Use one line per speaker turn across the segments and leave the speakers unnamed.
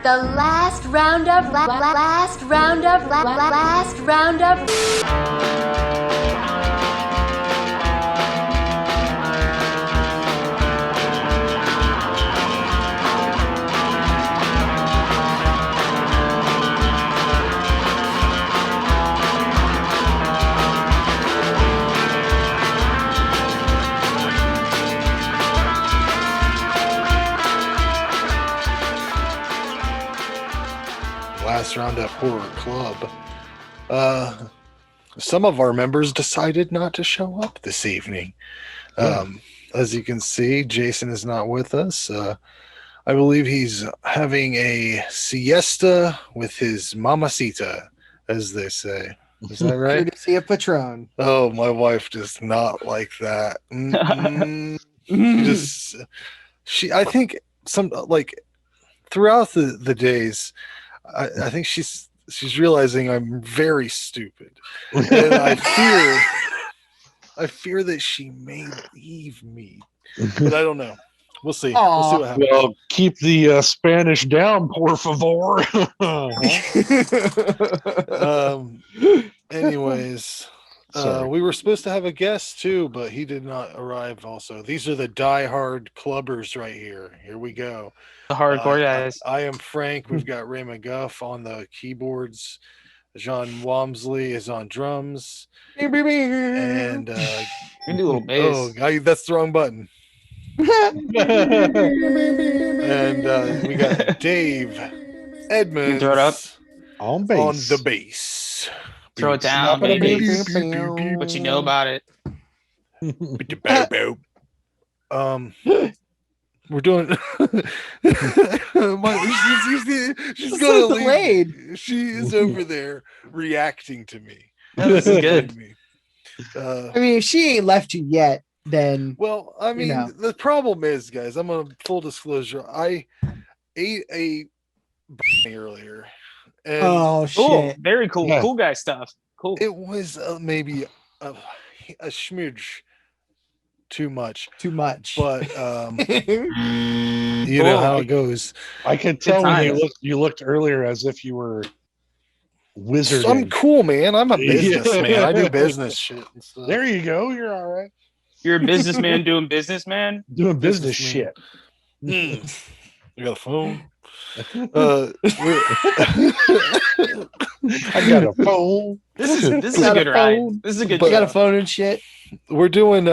The last roundup, last roundup, last roundup.
Last Roundup Horror Club. Some of our members decided not to show up this evening. As you can see, Jason is not with us. I believe he's having a siesta with his mamacita, as they say. Is that right?
Courtesy of Patron.
Oh, my wife does not like that. I think throughout the days, I think she's realizing I'm very stupid, and I fear that she may leave me, but I don't know. We'll see. We'll see what happens.
Well, keep the Spanish down, por favor.
Anyways, we were supposed to have a guest too, but he did not arrive. Also, these are the die-hard clubbers right here. Here we go.
The hardcore guys.
I am Frank. We've got Ray McGuff on the keyboards. John Wamsley is on drums. And
You can do a little bass.
that's the wrong button. And we got Dave Edmonds
Throw it up.
On bass.
on the bass.
Throw it down, baby. What you know about it?
We're doing. She's gonna leave.
Delayed.
She is over there reacting to me.
No, this is good.
I mean, if she ain't left you yet, then
Well, I mean, the problem is, guys. I'm gonna full disclosure. I ate a brownie earlier, and
oh
Cool.
shit.
Very cool.
Yeah.
Cool guy stuff. Cool.
it was maybe a smidge too much.
Too much.
But you know how it goes.
I could tell when
times.
you looked earlier as if you were wizarding.
I'm cool, man. I'm a businessman. I do business shit and stuff.
There you go. You're all right.
You're a businessman doing business, man.
Doing business
Businessman.
shit.
You got a phone?
I got a phone.
This is a
Got a
good ride.
phone.
This is a good
You got a
show.
phone and shit.
We're doing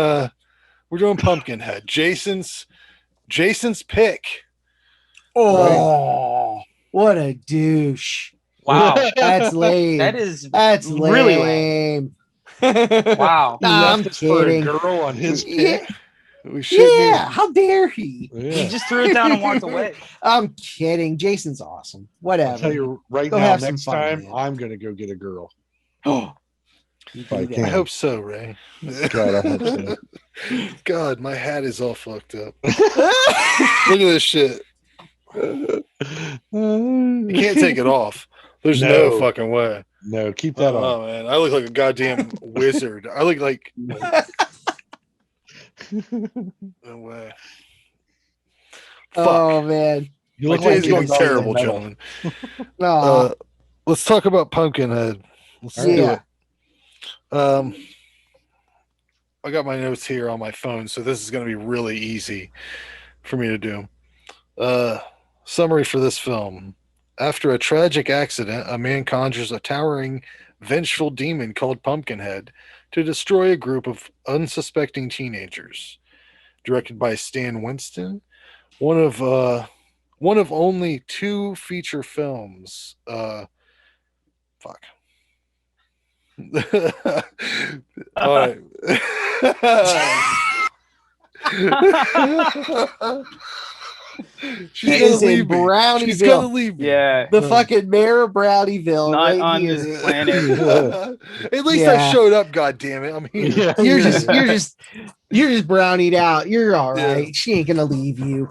Pumpkinhead. Jason's pick.
Oh, what a douche.
Wow.
That's lame.
That's
lame.
really lame. Wow.
Nah, I'm
Left us for a
kidding.
girl on his
Yeah,
pick.
We shouldn't
yeah, how dare he?
He
Yeah.
just threw it down and walked away.
I'm kidding. Jason's awesome.
I'll
Whatever.
tell you right
Go
now,
have some
next
fun,
time,
man.
I'm going to go get a girl.
You
If I
do
can.
I hope so, Ray.
God, I hope so.
God, my hat is all fucked up. Look at this shit. You can't take it off. There's no
No.
fucking way.
No, keep that on.
Oh man, I look like a goddamn wizard. I look like no way. Fuck.
Oh man.
You
My
look like
day's
you're
going
going
terrible,
metal.
gentlemen.
Oh,
Let's talk about Pumpkinhead. Let's do
yeah.
it. I got my notes here on my phone, so this is going to be really easy for me to do. Summary for this film. After a tragic accident, a man conjures a towering, vengeful demon called Pumpkinhead to destroy a group of unsuspecting teenagers. Directed by Stan Winston, one of only 2 feature films. Fuck. All right. She's
It
gonna
is in
leave me.
Brownieville.
She's gonna leave me.
Yeah.
The fucking mayor of Brownieville.
Not
right
on
here.
this planet.
At least
Yeah.
I showed up, goddammit. I'm here.
Yeah.
You're just brownied out. You're all
Yeah.
right. She ain't gonna leave you.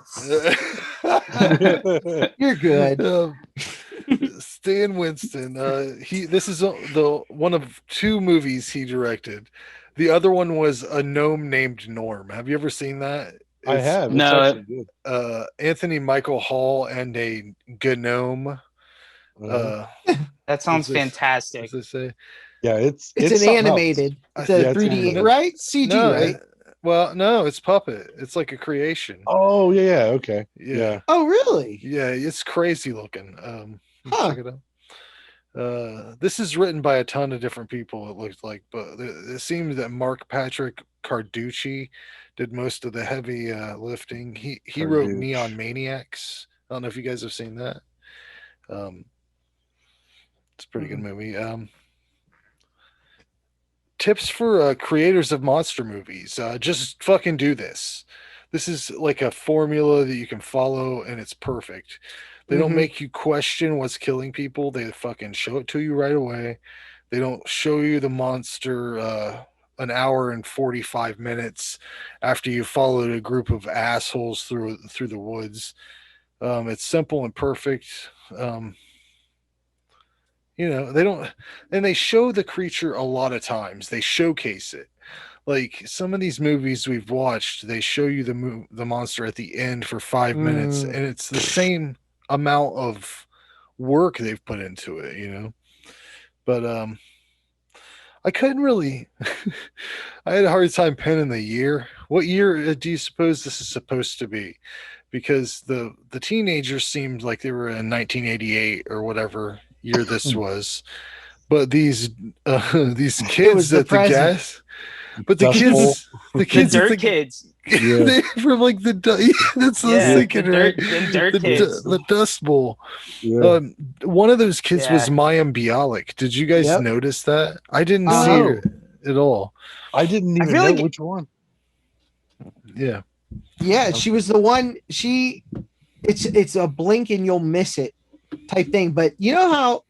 You're good.
Stan Winston. This is the one of 2 movies he directed. The other one was A Gnome Named Norm. Have you ever seen that?
I have. It's
No,
actually good.
Anthony Michael Hall and a gnome.
Uh-huh.
that sounds
What's this-
fantastic.
What's this say?
Yeah, it's
It's an
something else.
animated. It's a
Yeah, it's
3D,
animated.
right? CG,
No,
right?
well, no, it's puppet. It's like a creation.
Oh yeah, okay.
Yeah.
Oh, really?
Yeah, it's crazy looking.
Huh.
Check it out. This is written by a ton of different people, it looks like, but it seems that Mark Patrick Carducci did most of the heavy lifting. He wrote
Carducci.
Neon Maniacs. I don't know if you guys have seen that. It's a pretty good movie. Tips for creators of monster movies: just fucking do this. This is like a formula that you can follow, and it's perfect. They don't make you question what's killing people. They fucking show it to you right away. They don't show you the monster an hour and 45 minutes after you followed a group of assholes through the woods. It's simple and perfect. They don't, and they show the creature a lot of times. They showcase it. Like some of these movies we've watched, they show you the monster at the end for 5 minutes, and it's the same amount of work they've put into it. But I couldn't really. I had a hard time pinning the year. What year do you suppose this is supposed to be? Because the teenagers seemed like they were in 1988 or whatever year this was, but these kids
the
at the
present.
gas, but the
Dust
kids,
Bowl.
the kids, at
dirt
the,
kids.
Yeah.
they from like the that's what I was
Yeah,
thinking, right?
the dirt
The,
kids.
the Dust Bowl.
Yeah.
One of those kids was
Yeah.
Mayim Bialik. Did you guys
Yep.
notice that? I didn't
No.
see it at all.
I didn't
I
even
feel
know
like-
which one.
Yeah.
Yeah, she was the one. It's a blink and you'll miss it type thing. But you know how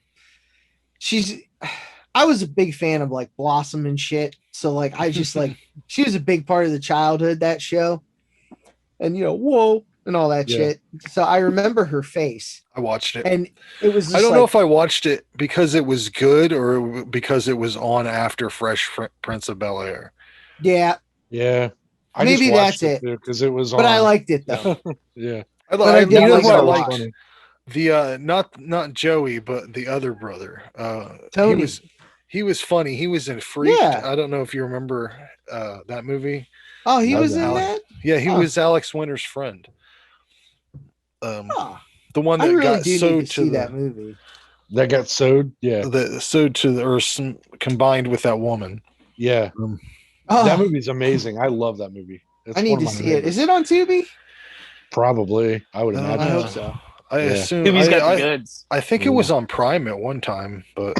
I was a big fan of like Blossom and shit. So like I just like she was a big part of the childhood, that show. And whoa and all that
Yeah.
shit. So I remember her face.
I watched it.
And it was just
I don't know if I watched it because it was good or because it was on after Prince of Bel-Air.
yeah,
Yeah. I
Maybe
just watched
that's it.
because it was on.
but I liked it though.
Yeah.
I,
But I did
you know
like
who
it
I
a
liked?
lot.
The not Joey, but the other brother.
Tony.
He was funny. He was in Freaked.
Yeah.
I don't know if you remember that movie.
Oh, he
Love
was
that.
in
Alex-
that?
Yeah, he
Huh.
was Alex Winter's friend.
Oh,
The one
I
that
really
got
do need
sewed
to
to
see
the
that movie.
That got sewed. Yeah.
or combined with that woman.
Yeah.
Oh,
That movie's amazing. I love that movie. It's
I need
one
to
of my
see it. Is
favorites.
it on Tubi?
Probably. I would
I
imagine.
I hope
know.
so.
I
Yeah.
assume.
Tubi's got the
I
goods.
I think it was on Prime at one time, but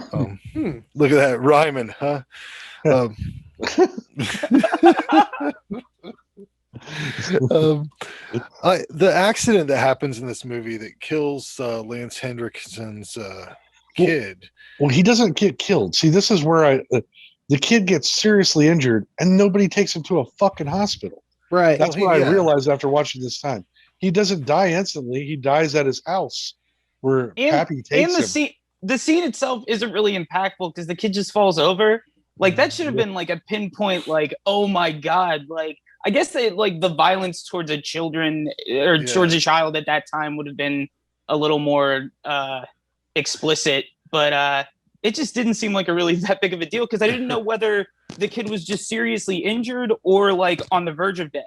look at that rhyming, huh? Um, the accident that happens in this movie that kills Lance Hendrickson's kid.
Well, he doesn't get killed. See, this is where the kid gets seriously injured and nobody takes him to a fucking hospital.
Right.
That's
Well,
what
yeah.
I realized after watching this time. He doesn't die instantly. He dies at his house where Pappy takes him.
The scene itself isn't really impactful because the kid just falls over. Like that should have been like a pinpoint, like, oh my god, like I guess the violence towards a children or towards a child at that time would have been a little more explicit, but it just didn't seem like a really that big of a deal because I didn't know whether the kid was just seriously injured or like on the verge of death.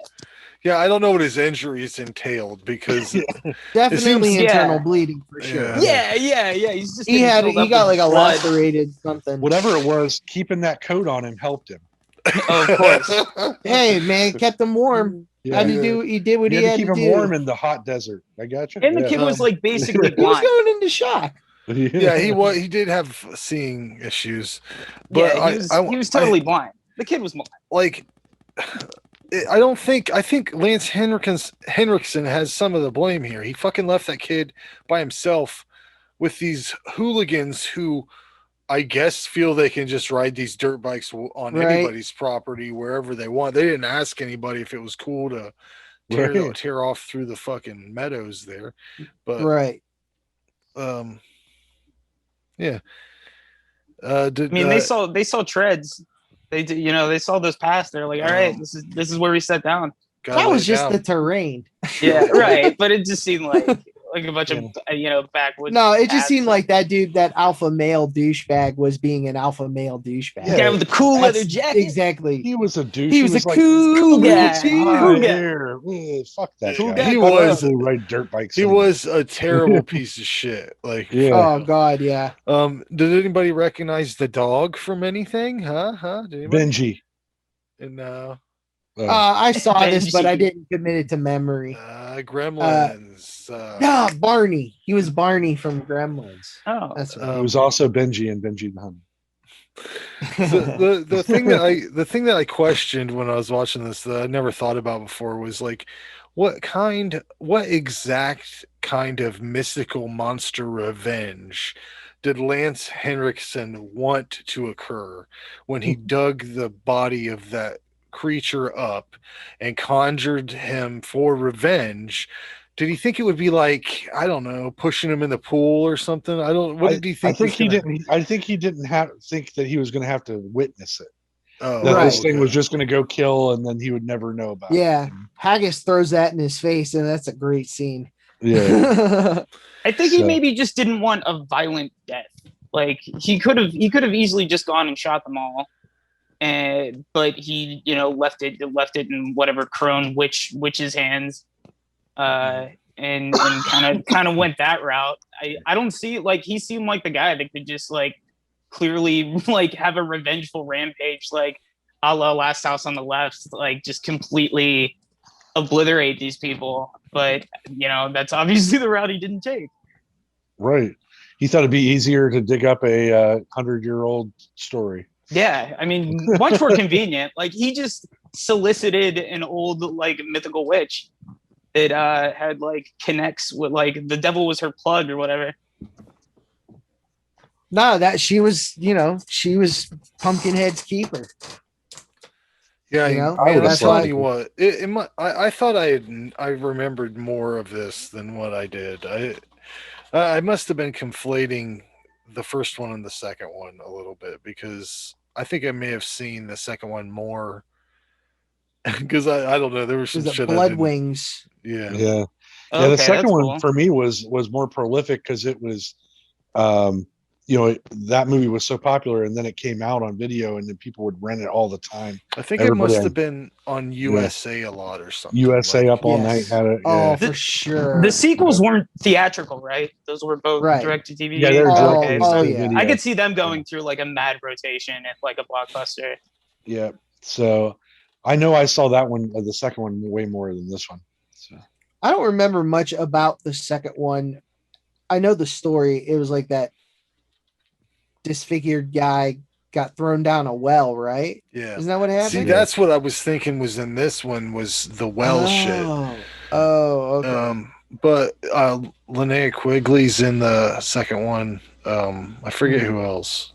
Yeah, I don't know what his injuries entailed because
Definitely
seems-
internal
Yeah.
bleeding for sure.
Yeah.
Yeah. He's just
He
getting filled
he
up
got
with
like a
blood.
lacerated something.
Whatever it was, keeping that coat on him helped him.
Oh, of course.
Hey man, kept him warm.
Yeah.
How'd he do? He did what
You
he
had
had
to keep
to
him
do.
warm in the hot desert. I got you.
And the kid was like basically
He was
blind.
going into shock.
Yeah, he did have seeing issues, but
Yeah, he was totally blind. The kid was blind.
like. I think Lance Henriksen has some of the blame here. He fucking left that kid by himself with these hooligans who I guess feel they can just ride these dirt bikes on
Right.
anybody's property wherever they want. They didn't ask anybody if it was cool to
Right.
tear off through the fucking meadows there. But
Right.
yeah.
I mean, they saw treads. They did, they saw those paths. They're like, all right, this is where we sat down.
Gotta
That
lay
was
it
just
down.
the terrain.
Yeah, right. But it just seemed like a bunch
Yeah.
of backwoods.
No, it just
cats.
seemed like that dude, that alpha male douchebag, was being an alpha male douchebag.
The guy with the cool leather
That's
jacket.
exactly.
He was a douche.
He was a
like,
cool
guy.
dude.
Cool
"Ah,
guy.
here. Fuck that
Cool
guy.
guy
He
club.
was
People who ride dirt bikes.
he
anyway.
was a terrible piece of shit. Like
Yeah.
Oh God, yeah.
did anybody recognize the dog from anything? Did anybody?
Benji.
And
I saw this, but I
Benji.
didn't commit it to memory.
Gremlins.
Barney. He was Barney from Gremlins.
Oh,
That's
He
right.
was also Benji and Benji the Hun.
The thing that I questioned when I was watching this that I never thought about before was like what exact kind of mystical monster revenge did Lance Henriksen want to occur when he dug the body of that creature up and conjured him for revenge? Did he think it would be like, I don't know, pushing him in the pool or something? What did he think?
I think
was
he
gonna-
didn't. I think he didn't think that he was going to have to witness it.
Oh,
That
Right.
this thing was
okay.
just going to go kill, and then he would never know about
Yeah.
it.
Haggis throws that in his face, and that's a great scene.
Yeah.
I think he
So-
maybe just didn't want a violent death. Like he could have easily just gone and shot them all, but he left it in whatever crone witch's hands, and kind of went that route. I don't see, like, he seemed like the guy that could just like clearly like have a revengeful rampage, like a la Last House on the Left, like just completely obliterate these people. But that's obviously the route he didn't take.
Right. He thought it'd be easier to dig up a 100-year-old story.
Yeah, I mean, much more convenient. Like he just solicited an old like mythical witch that had like connects with like the devil was her plug or whatever.
No, that she was Pumpkinhead's keeper.
Yeah,
You know?
man,
That's
I'm telling
why-
you what. I thought I remembered more of this than what I did. I must have been conflating the first one and the second one a little bit because I think I may have seen the second one more because I don't know, there was some
Was it
shit I
Blood
didn't.
Wings?
Yeah.
Yeah.
Okay,
Yeah, the second
that's
one
cool.
for me was more prolific because it was, that movie was so popular, and then it came out on video, and then people would rent it all the time.
I think
Everybody
it must
on-
have been on USA a lot or something.
USA
like-
Up All
Yes.
Night had it.
Oh,
Yeah.
for sure.
The sequels weren't theatrical, right? Those were both
Right.
direct to DVD.
Yeah, they're
Oh,
direct
oh,
to
yeah.
video.
I could see them going through like a mad rotation at like a Blockbuster.
Yeah. So I know I saw that one, the second one, way more than this one. So
I don't remember much about the second one. I know the story. It was like that disfigured guy got thrown down a well, right?
Yeah.
Isn't that what happened?
See, that's what I was thinking was in this one was the well shit.
Oh, okay.
But Linnea Quigley's in the second one. I forget who else.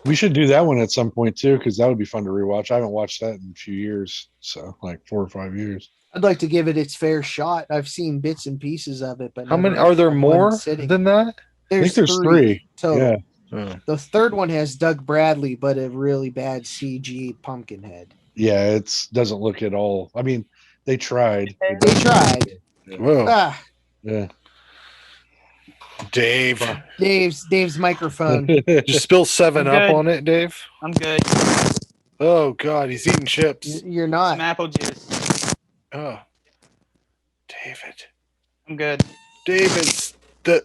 we should do that one at some point too, because that would be fun to rewatch. I haven't watched that in a few years, so like 4 or 5 years.
I'd like to give it its fair shot. I've seen bits and pieces of it, but
How many
never
are there
one
more
sitting.
than that?
I think there's three.
total.
Yeah.
Oh.
The third one has Doug Bradley, but a really bad CG Pumpkinhead.
Yeah, it doesn't look at all. I mean, they tried.
They tried.
Whoa,
Ah,
Yeah.
Dave,
Dave's microphone.
just spill 7
I'm
up
good.
on it, Dave.
I'm good.
Oh God, he's eating chips.
You're
Some
not.
apple juice.
Oh, David,
I'm good.
David's the.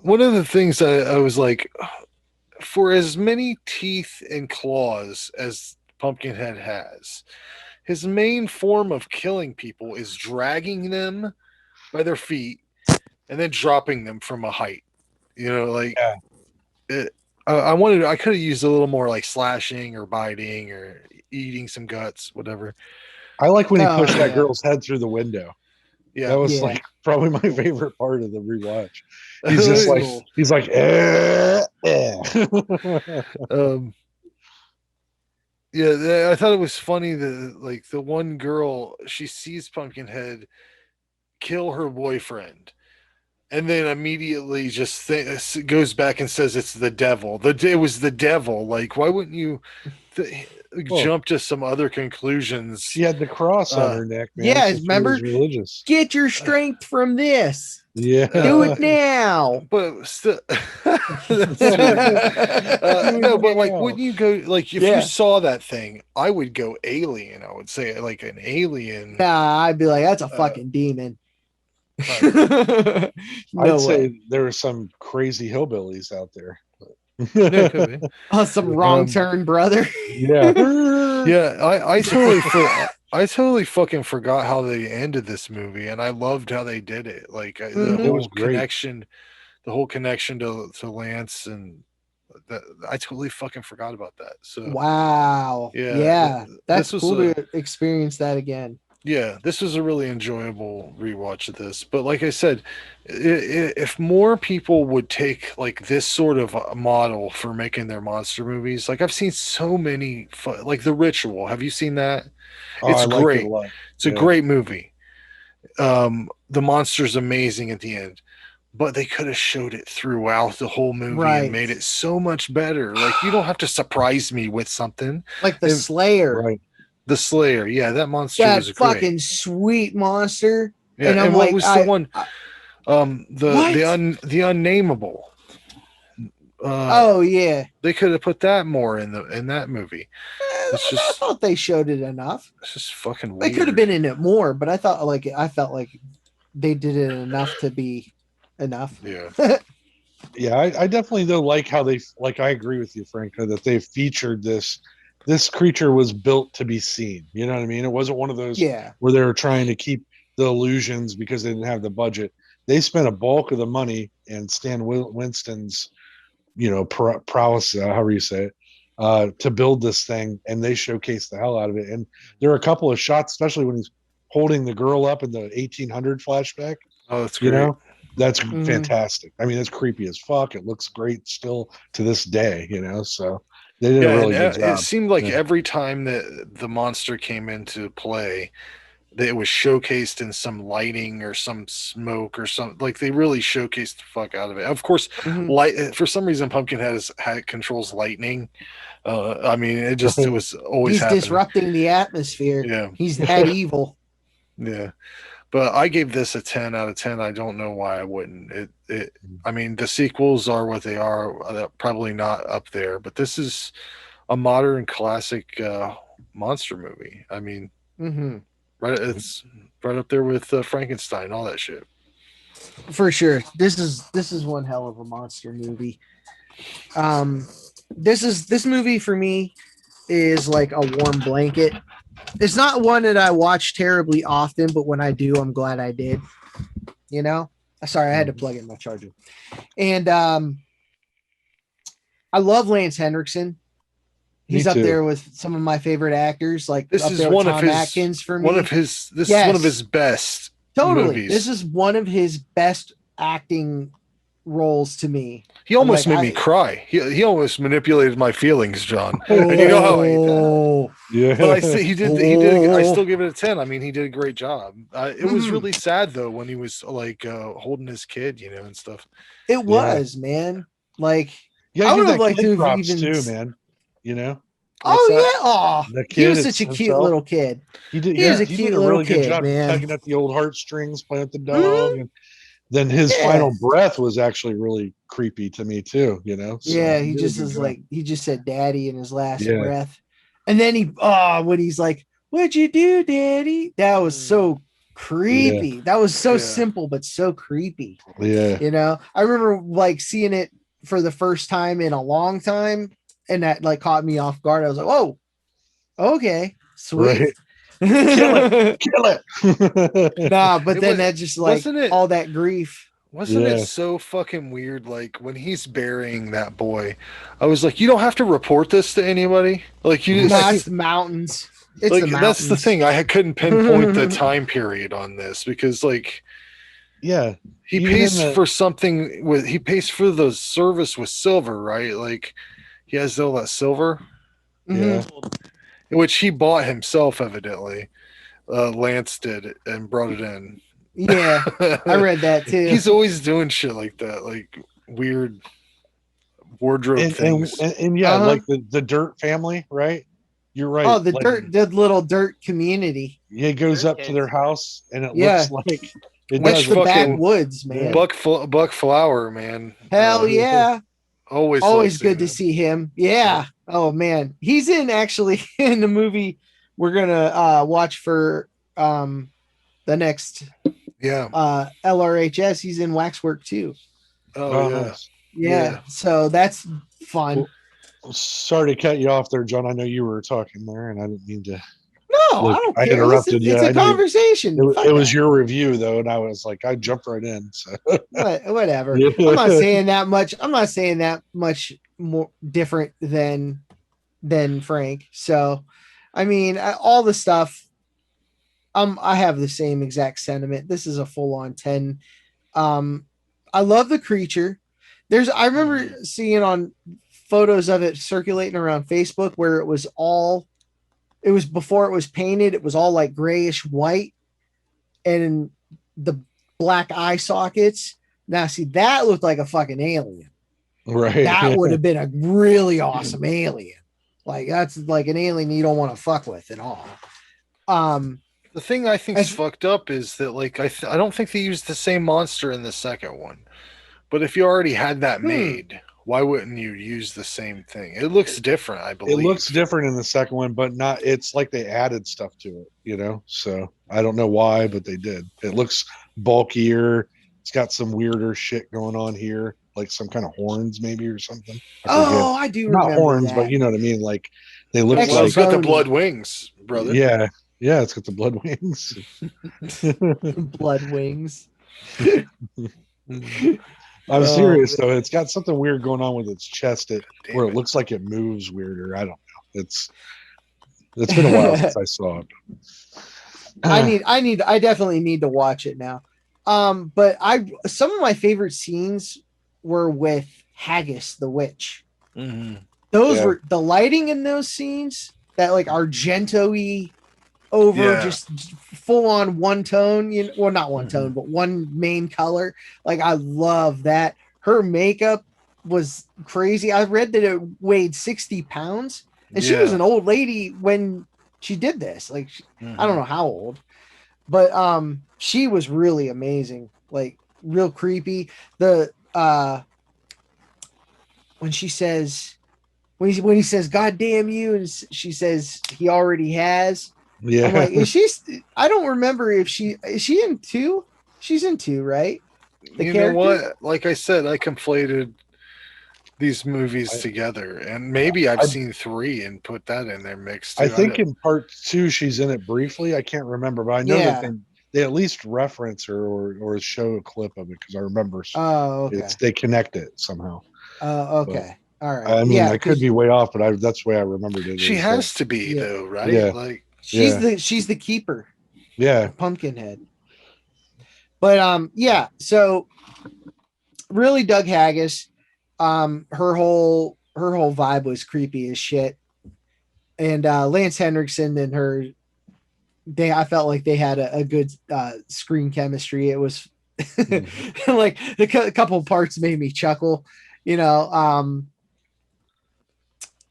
One of the things I was like, for as many teeth and claws as Pumpkinhead has, his main form of killing people is dragging them by their feet and then dropping them from a height. Like I could have used a little more like slashing or biting or eating some guts, whatever.
I like when he
Oh,
pushed that
yeah.
girl's head through the window.
Yeah,
That was
Yeah.
like probably my favorite part of the rewatch. He's just like
Cool.
he's like
Yeah, I thought it was funny that like the one girl, she sees Pumpkinhead kill her boyfriend, and then immediately just goes back and says it's the devil. It was the devil. Like, why wouldn't you
Well,
jump to some other conclusions?
she had the cross on her neck, man.
yeah,
so she
remember?
was religious.
Get your strength from this.
Yeah.
Do it now.
But still, no, but like, wouldn't you go, like, if
Yeah.
you saw that thing, I would go alien. I would say, like, an alien.
Nah, I'd be like, that's a fucking demon.
I'd
No
say
way.
there were some crazy hillbillies out there.
Yeah, it could be.
Oh, some wrong turn, brother.
Yeah.
Yeah, I totally fucking forgot how they ended this movie, and I loved how they did it. Like,
Mhm.
the
It
whole
was great.
connection to Lance, and that, I totally fucking forgot about that. So
Wow.
Yeah,
Yeah. That's
this was
cool
a-
to experience that again.
yeah, this was a really enjoyable rewatch of this. But like I said, if more people would take like this sort of a model for making their monster movies, like I've seen so many, like The Ritual. Have you seen that?
Oh,
It's
I liked
great.
it a lot.
It's a
Yeah.
great movie. The monster's amazing at the end, but they could have showed it throughout the whole movie
Right.
and made it so much better. Like, you don't have to surprise me with something.
Like the
If-
Slayer.
Right.
The Slayer, yeah, that monster
That
was great.
fucking sweet monster.
Yeah,
and
and,
I'm
what
like,
was the one?
What?
The unnameable.
Oh yeah.
They could have put that more in that movie. It's
I
just
thought they showed it enough.
it's just fucking
They
weird.
could have been in it more, but I felt like they did it enough to be enough.
Yeah.
Yeah, I definitely though like how they like. I agree with you, Franco, that they featured this. This creature was built to be seen. You know what I mean? It wasn't one of those
Yeah.
where they were trying to keep the illusions because they didn't have the budget. They spent a bulk of the money and Stan Winston's, prowess, however you say it, to build this thing, and they showcased the hell out of it. And there are a couple of shots, especially when he's holding the girl up in the 1800 flashback.
Oh, that's
You
great.
know, that's
Mhm.
fantastic. I mean, it's creepy as fuck. It looks great still to this day. So they did a
Yeah,
really
and
good job.
it seemed like
Yeah.
every time that the monster came into play, that it was showcased in some lighting or some smoke or some, like, they really showcased the fuck out of it. Of course,
Mhm.
light, for some reason, Pumpkinhead controls lightning. I mean, it was always
He's
happening.
disrupting the atmosphere.
Yeah,
He's that evil.
yeah. But I gave this a 10 out of 10. I don't know why I wouldn't. I mean, the sequels are what they are. Probably not up there, but this is a modern classic monster movie. I mean,
Hmm.
it's right up there with Frankenstein, all that shit.
For sure. This is one hell of a monster movie. This movie for me is like a warm blanket. It's not one that I watch terribly often, but when I do, I'm glad I did. Sorry, I had to plug in my charger. And I love Lance Henriksen. He's
Me
up
too.
there with some of my favorite actors. Like
This
up
is
there with
one of
Tom
his
Atkins for me.
This is
Yes.
one of his best
Totally.
movies.
This is one of his best acting roles to me.
He almost
like,
made me cry. He almost manipulated my feelings, John. And you know how I hate that.
Oh,
Yeah.
But I see he did. I still give it a 10. I mean, he did a great job. It was
Mhm.
really sad though when he was like holding his kid, and stuff.
it was, man. Like,
Yeah,
I
I
would
give
have
that
liked
kid
to have
props
even.
too, man.
Oh
What's that?
yeah, oh,
The
he
kid
was such a cute
himself.
little kid.
He did.
He
Yeah,
was a
he
cute
did a
little
really good
kid,
job
man.
tugging at the old heartstrings, playing with the dog, and then his
Yeah.
final breath was actually really creepy to me too. So
Yeah, he
did a
just
good
was
job.
like he just said "daddy" in his last
Yeah.
breath, and then when he's like, "What'd you do, daddy?" That was so creepy. That was so
Yeah.
simple but so creepy.
Yeah,
I remember like seeing it for the first time in a long time, and that like caught me off guard. I was like, "Oh, okay, sweet."
Right. Kill it.
Nah, but
It
then
was-
that just like
wasn't it-
all that grief.
Wasn't
Yeah.
it so fucking weird? Like when he's burying that boy, I was like, you don't have to report this to anybody. Like you,
Nah,
like,
it's the mountains. It's
like,
the mountains.
that's the thing. I couldn't pinpoint the time period on this because like
Yeah,
he
Even
pays
in the-
for something he pays for the service with silver, right? Like he has all that silver,
Mhm.
yeah.
which he bought himself, evidently. Lance did and brought it in.
Yeah, I read that too.
He's always doing shit like that, like weird wardrobe
and
things.
yeah,
Uh-huh.
like the Dirt family, right? You're right.
Oh, the
Like
dirt, the little dirt community.
he goes
Dirt
up to their
kids.
house, and it
Yeah,
looks like it
that's
Which
does.
the
It looks
fucking
like,
backwoods,
yeah.
man.
Buck Flower, man.
Hell yeah.
Always love
Always
seeing
good to
him.
see him. Yeah. Oh man. He's in actually in the movie we're gonna watch for the next
Yeah.
LRHS. He's in Waxwork too.
Oh
Oh,
yeah.
nice.
Yeah. So that's fun.
Well, sorry to cut you off there, John. I know you were talking there, and I didn't mean to.
No, I
Look,
don't
I
care.
interrupted you.
It's
I
a
know
conversation. Fuck
it was
that.
your review though, and I was like, I jumped right in. So
Whatever.
yeah.
I'm not saying that much. I'm not saying that much more different than Frank. So, I mean, all the stuff. I have the same exact sentiment. This is a full on 10. I love the creature. I remember seeing on photos of it circulating around Facebook where it was before it was painted. It was all like grayish white and the black eye sockets. Now, see, that looked like a fucking alien.
Right.
That would have been a really awesome alien. Like that's like an alien you don't want to fuck with at all.
The thing I think is
As-
fucked up is that like I don't think they used the same monster in the second one. But if you already had that made, why wouldn't you use the same thing? It looks different, I
It
believe.
looks different in the second one, but not. It's like they added stuff to it, you know. So I don't know why, but they did. It looks bulkier. It's got some weirder shit going on here, like some kind of horns, maybe or something. I forget.
oh, I do
Not
remember
horns, but
that.
you know what I mean. Like they look
Extra
Well,
like
it's got the
bony.
blood wings, brother.
yeah, yeah. It's got the blood wings.
Blood wings.
I'm
Oh,
serious though. It's got something weird going on with its chest.
Damn
Where it
it.
looks like it moves weirder. I don't know. It's been a while since I saw it.
I definitely need to watch it now. But some of my favorite scenes were with Haggis the witch.
Mhm.
Those
Yeah.
were the lighting in those scenes, that like Argento-y over
Yeah.
just full on one tone, well, not one
Mhm.
tone, but one main color. Like I love that. Her makeup was crazy. I read that it weighed 60 pounds, and she was
Yeah.
an old lady when she did this. Like I don't
Mhm.
know how old, but she was really amazing, like real creepy. The when she says when he says God damn you, and she says he already has.
Yeah.
I'm like, I don't remember if is she in 2? She's in 2, right? The
You
character?
know what? Like I said, I conflated these movies
I-
together, and maybe I've
I-
seen 3 and put that in there mixed too.
I think
don't-
in part 2 she's in it briefly. I can't remember, but I know
Yeah.
that they at least reference her or show a clip of it because I remember
Oh, okay.
they connect it somehow.
Okay. All right.
I mean,
Yeah,
I could be way off, but that's the way I remembered it.
she
is
has to be
Yeah.
though, right?
Yeah.
Like
she's the keeper,
yeah.
Pumpkinhead. But yeah, so really dug Haggis. Her whole vibe was creepy as shit. And Lance Henriksen and her, I felt like they had a good screen chemistry. It was like a couple parts made me chuckle.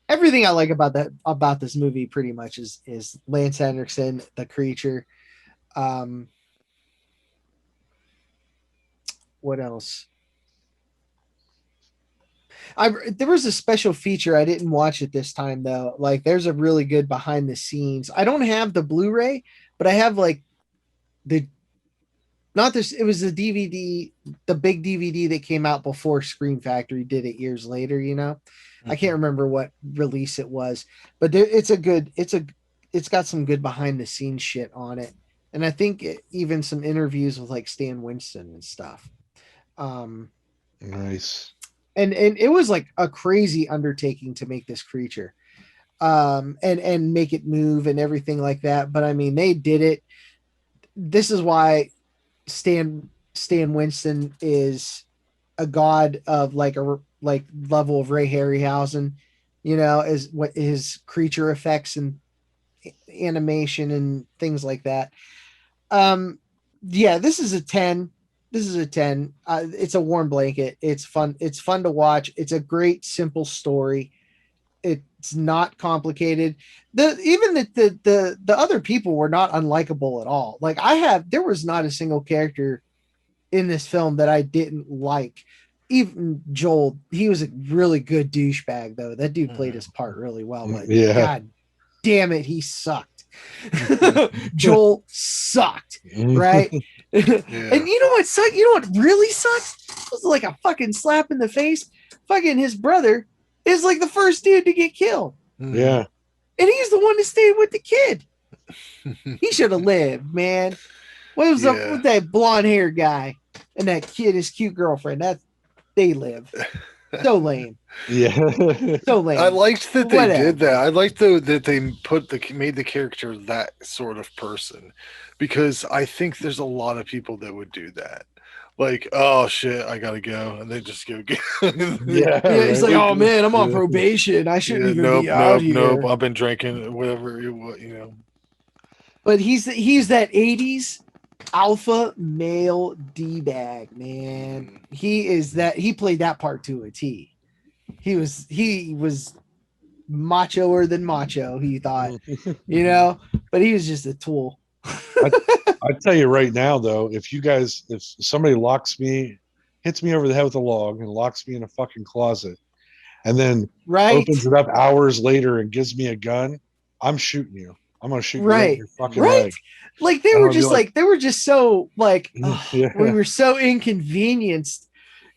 Everything I like about this movie pretty much is Lance Henriksen, the creature. What else? There was a special feature. I didn't watch it this time though. Like there's a really good behind the scenes. I don't have the Blu-ray, but I have like the not this it was the DVD, the big DVD that came out before Scream Factory did it years later, I can't remember what release it was, but it's got some good behind the scenes shit on it. And I think even some interviews with like Stan Winston and stuff.
Nice.
And it was like a crazy undertaking to make this creature and make it move and everything like that, but I mean they did it. This is why Stan Winston is a god of like a level of Ray Harryhausen, is what his creature effects and animation and things like that. Yeah, this is a 10. This is a 10. It's a warm blanket. It's fun. It's fun to watch. It's a great, simple story. It's not complicated. The other people were not unlikable at all. Like there was not a single character in this film that I didn't like. Even Joel, he was a really good douchebag though. That dude played his part really well, but
Yeah.
God damn it, he sucked. Joel sucked, right? And you know what sucked? You know what really sucks? It was like a fucking slap in the face. Fucking his brother is like the first dude to get killed.
Yeah.
And he's the one that stayed with the kid. He should have lived, man. What was up with that blonde hair guy and that kid, his cute girlfriend? They live. So lame.
Yeah.
So lame.
I liked that they
Whatever.
did that. I liked that they made the character that sort of person, because I think there's a lot of people that would do that. Like, oh shit, I gotta go, and they just go.
Yeah.
Yeah, he's
right.
like, oh man, I'm on
Yeah.
probation. I shouldn't even
nope,
be out
nope,
here.
I've been drinking, whatever,
But he's that 80s alpha male D-bag, man. He is that. He played that part to a T. He was machoer than macho, he thought, but he was just a tool.
I tell you right now, though, if somebody hits me over the head with a log and locks me in a fucking closet, and then
Right.
opens it up hours later and gives me a gun, I'm shooting you. I'm gonna shoot you right in your fucking
Right.
leg.
Like they were just like they were just so like
Yeah.
we were so inconvenienced,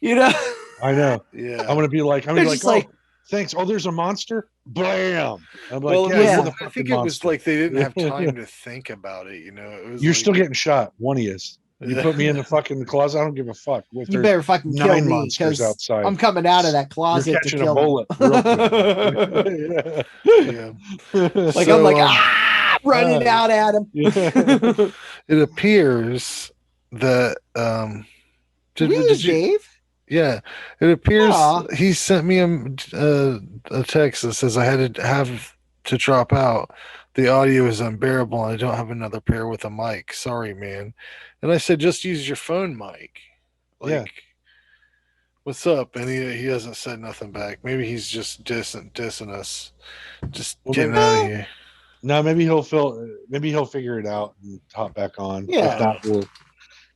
I know.
Yeah.
I'm gonna be like,
just
oh,
like,
thanks. Oh, there's a monster. Blam. I'm like,
Well,
yeah,
yeah.
you're the
I
fucking
think it was
monster.
like they didn't have time to think about it. It was
You're
like,
still getting shot. One of you. You put me in the fucking closet. I don't give a fuck. If
you
there's
better fucking kill
9
me
monsters
because
outside,
I'm coming out of that
you're
closet to
catching a
kill
bullet real quick.
yeah.
like
So,
I'm like running out at him.
It appears that
Did we lose Dave?
Yeah, it appears
Aw.
he sent me a text that says I had to have to drop out. The audio is unbearable, and I don't have another pair with a mic. Sorry, man. And I said, just use your phone mic. Like,
Yeah.
what's up? And he hasn't said nothing back. Maybe he's just dissing us, just getting out of here.
No, maybe he'll figure it out and hop back on.
Yeah.
If not, we'll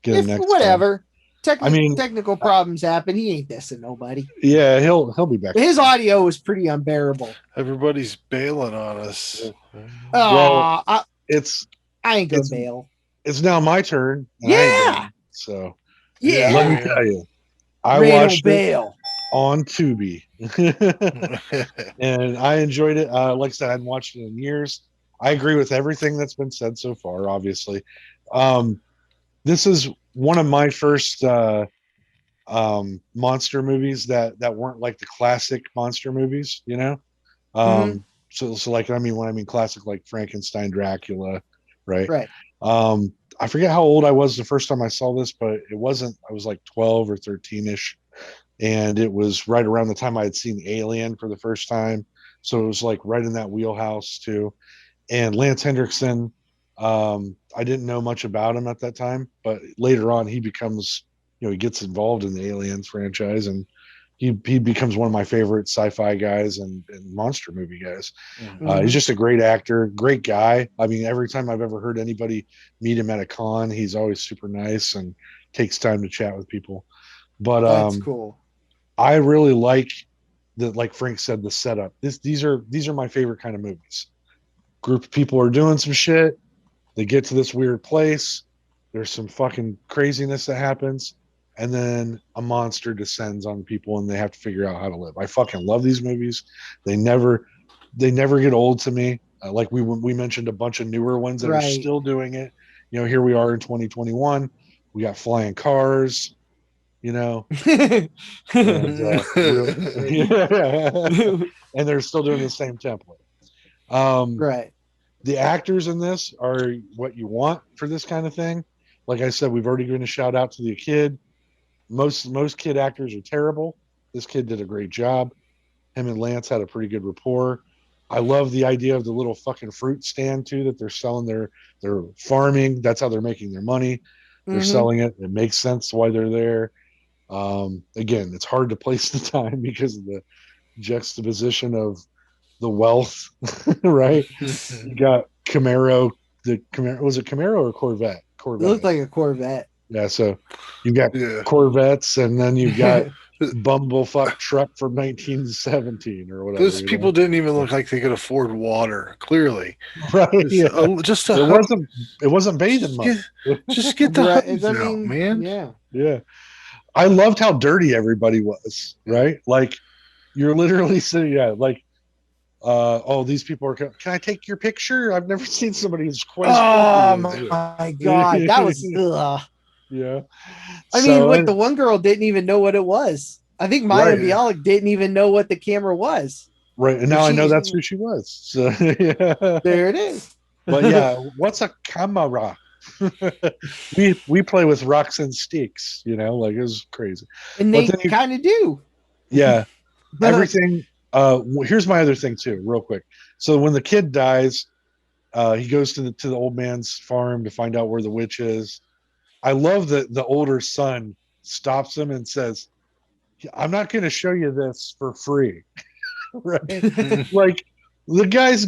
get him next
whatever.
time.
Technical problems happen. He ain't dissing nobody.
Yeah, he'll be back.
But his audio was pretty unbearable.
Everybody's bailing on us.
Well,
I ain't gonna
it's-
bail.
It's now my turn. and I ain't going, so
Yeah.
let me tell you, I
Ray don't
watched it
bail.
on Tubi, and I enjoyed it. Like I said, I hadn't watched it in years. I agree with everything that's been said so far. Obviously, this is one of my first monster movies that weren't like the classic monster movies. So like when I mean classic, like Frankenstein, Dracula, right?
Right.
I forget how old I was the first time I saw this, but it wasn't. I was like 12 or 13ish, and it was right around the time I had seen Alien for the first time. So it was like right in that wheelhouse too. And Lance Hendrickson, I didn't know much about him at that time, but later on he becomes, he gets involved in the Aliens franchise, and he becomes one of my favorite sci-fi guys and monster movie guys. He's just a great actor, great guy. I mean, every time I've ever heard anybody meet him at a con, he's always super nice and takes time to chat with people. But
That's cool.
I really like like Frank said, the setup. These are my favorite kind of movies. Group of people are doing some shit. They get to this weird place. There's some fucking craziness that happens, and then a monster descends on people, and they have to figure out how to live. I fucking love these movies. They never get old to me. Like we mentioned a bunch of newer ones that are still doing it. Here we are in 2021. We got flying cars. And, and they're still doing the same template.
Right.
The actors in this are what you want for this kind of thing. Like I said, we've already given a shout out to the kid. Most kid actors are terrible. This kid did a great job. Him and Lance had a pretty good rapport. I love the idea of the little fucking fruit stand too, that they're selling their farming. That's how they're making their money. They're selling it. It makes sense why they're there. Again, it's hard to place the time because of the juxtaposition of the wealth, right? You got Camaro. The Camaro, was it Camaro or Corvette?
It
Corvette.
looked like a Corvette.
Yeah, so you've got
Yeah.
Corvettes, and then you've got bumblefuck truck from 1917 or whatever.
Those people didn't even look like they could afford water. Clearly,
right? Yeah.
Just a
It wasn't bathing much.
just get the
Right,
hose
I
out,
mean,
man.
Yeah.
Yeah, I loved how dirty everybody was. Right, like you're literally sitting, like, oh, these people are. Can I take your picture? I've never seen somebody who's quite.
Oh
filthy as
my god, that was. Ugh.
Yeah.
I mean, what the one girl didn't even know what it was. I think Maya
Right.
Bialik didn't even know what the camera was.
Right, and now I know
She's-
that's who she was. So yeah.
There it is.
But yeah, what's a camera? we play with rocks and sticks, like it was crazy.
And
But
they
then you-
kind of do.
Yeah, everything. Here's my other thing too, real quick. So when the kid dies, he goes to the old man's farm to find out where the witch is. I love that the older son stops him and says, "I'm not going to show you this for free." Right? Like the guy's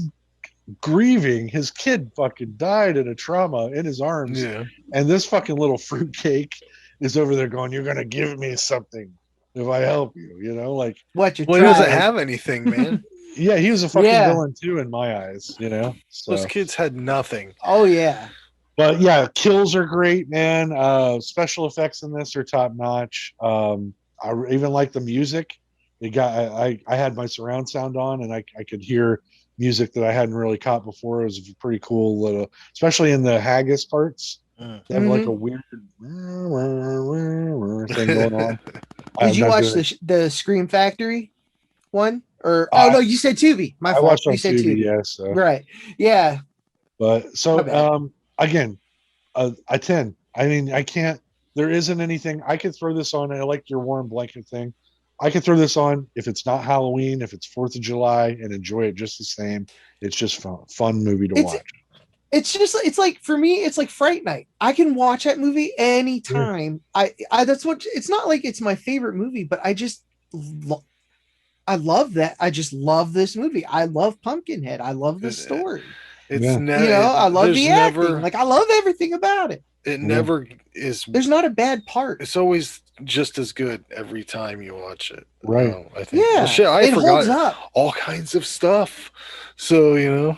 grieving, his kid fucking died in a trauma in his arms, and this fucking little fruitcake is over there going, "You're going to give me something if I help you," like.
What you
Well, he doesn't have anything, man.
Yeah, he was a fucking
Yeah.
villain too in my eyes, So.
Those kids had nothing.
Oh yeah.
But yeah, kills are great, man. Special effects in this are top notch. I even like the music. It got I had my surround sound on, and I could hear music that I hadn't really caught before. It was a pretty cool little, especially in the haggis parts. They have like a weird thing going on.
Did you
I'm not
watch
doing
the Scream Factory one? Or
Uh,
no, you said Tubi. My
I
fault.
watched on
You said
TV,
Tubi.
yeah. So.
Right. Yeah.
But
My
so
bad.
again, a 10. I mean, I can't. There isn't anything I could throw this on. I like your warm blanket thing. I could throw this on if it's not Halloween, if it's 4th of July, and enjoy it just the same. It's just fun movie to watch.
It's like for me, it's like Fright Night. I can watch that movie anytime. I that's what it's not like it's my favorite movie, but I just I love that. I just love this movie. I love Pumpkinhead. I love the story.
It's
Yeah.
never.
I love
there's
the
never,
acting. Like I love everything about it.
It never is.
There's not a bad part.
It's always just as good every time you watch it.
Right.
I think.
Yeah,
Well, shit, I
it holds
forgot
up.
all kinds of stuff. So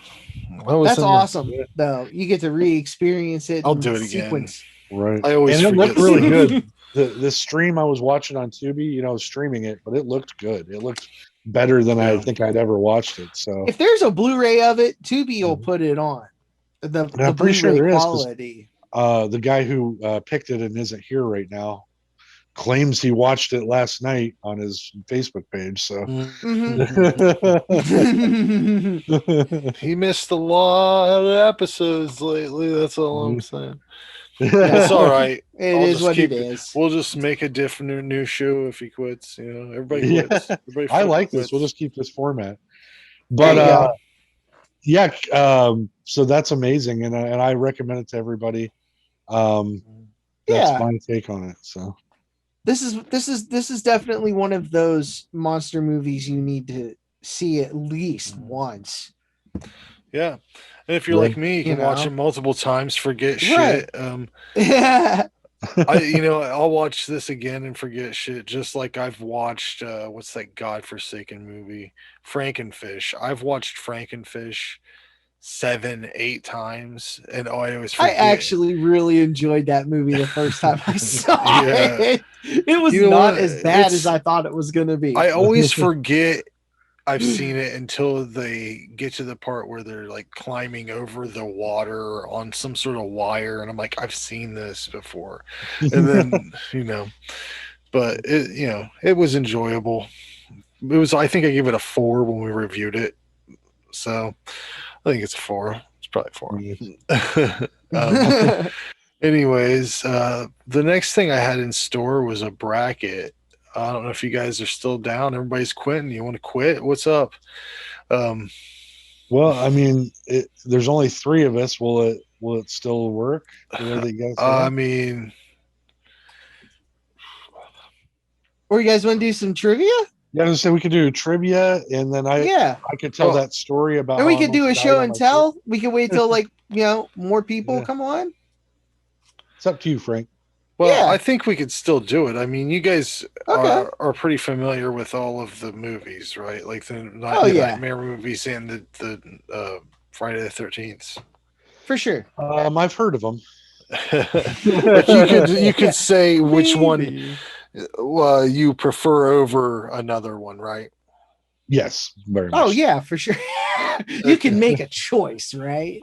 That's awesome, though. You get to re-experience it.
I'll
in
do it again.
sequence.
Right.
I always
and it
forget
looked really
stuff.
good. The stream I was watching on Tubi, I was streaming it, but it looked good. It looked better than I think I'd ever watched it. So
If there's a Blu-ray of it, Tubi will put it on. The
I'm pretty sure
Blu-ray
there is, 'cause,
quality.
the guy who picked it and isn't here right now claims he watched it last night on his Facebook page. So
Mhm.
He missed a lot of episodes lately. That's all I'm saying.
Yeah.
It's all right.
It
I'll
is
just
what
keep
it is.
We'll just make a different new show if he quits. Everybody
Yeah.
quits. Everybody
I like
quits.
this. We'll just keep this format.
There
But
you go.
yeah, so that's amazing, and I recommend it to everybody. That's
Yeah.
my take on it. So
This is definitely one of those monster movies you need to see at least once.
Yeah. And if you're
Yeah.
like me, you can watch
know?
it multiple times, forget
Right.
shit.
Yeah.
I'll watch this again and forget shit, just like I've watched what's that godforsaken movie, Frankenfish. I've watched Frankenfish 7-8 times, and I always
I
forget.
actually really enjoyed that movie the first time I saw
Yeah.
it. It was
You know
not
what?
as bad
It's-
as I thought it was going to be.
I always forget I've seen it until they get to the part where they're like climbing over the water on some sort of wire, and I'm like, I've seen this before. And then but it was enjoyable. I think I gave it a 4 when we reviewed it, so I think it's a 4. It's probably 4. Anyways, the next thing I had in store was a bracket. I don't know if you guys are still down. Everybody's quitting. You want to quit? What's up?
well, I mean, there's only 3 of us. Will it will it still work the way that you guys
I mean,
Or you guys want to do some trivia?
yeah, I was saying we could do trivia, and then
Yeah.
I could tell
Well,
that story about
And
how
we
I
could do a
almost died
show
on
and
my
tell. We can wait till more people
Yeah.
come on.
It's up to you, Frank.
well,
Yeah.
I think we could still do it. I mean, you guys
Okay.
are pretty familiar with all of the movies, right? Like the
Yeah.
Nightmare movies and the Friday the 13th.
For sure.
I've heard of them.
But you could
Yeah.
say which one
Maybe.
you prefer over another one, right?
Yes, very much.
Oh yeah, for sure. You can make a choice, right?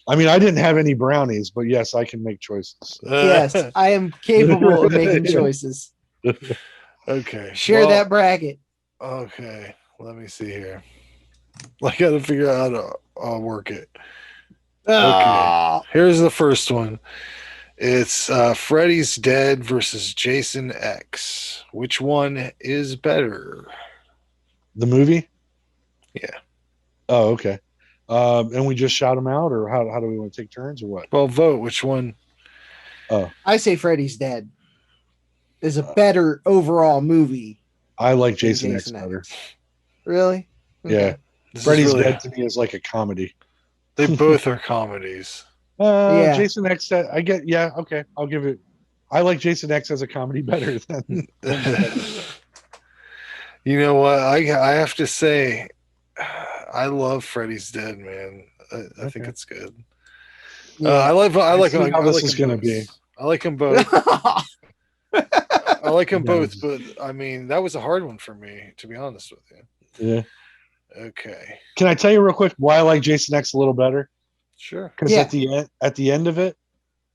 I mean, I didn't have any brownies, but yes, I can make choices.
Yes, I am capable of making choices.
Okay.
Share that bracket.
Okay. Let me see here. I got to figure out how to work it.
Okay.
Here's the first one. It's Freddy's Dead versus Jason X. Which one is better?
The movie?
Yeah.
Oh, okay. And we just shout them out, or how do we want to take turns, or what?
Well, vote. Which one?
Oh,
I say Freddy's Dead is a better overall movie.
I like
than
Jason X better.
Really?
Yeah.
This is
Freddy's
really-
Dead to me is like a comedy.
They both are comedies.
Yeah.
Jason X, I get, yeah, okay, I'll give it. I like Jason X as a comedy better than.
You know what? I have to say, I love Freddy's Dead, man. I think it's good. I like
see how this is gonna be.
I like them both. I like them
Yeah.
both, but I mean that was a hard one for me, to be honest with you.
Yeah.
Okay.
Can I tell you real quick why I like Jason X a little better?
Sure.
Because
Yeah.
at the end of it,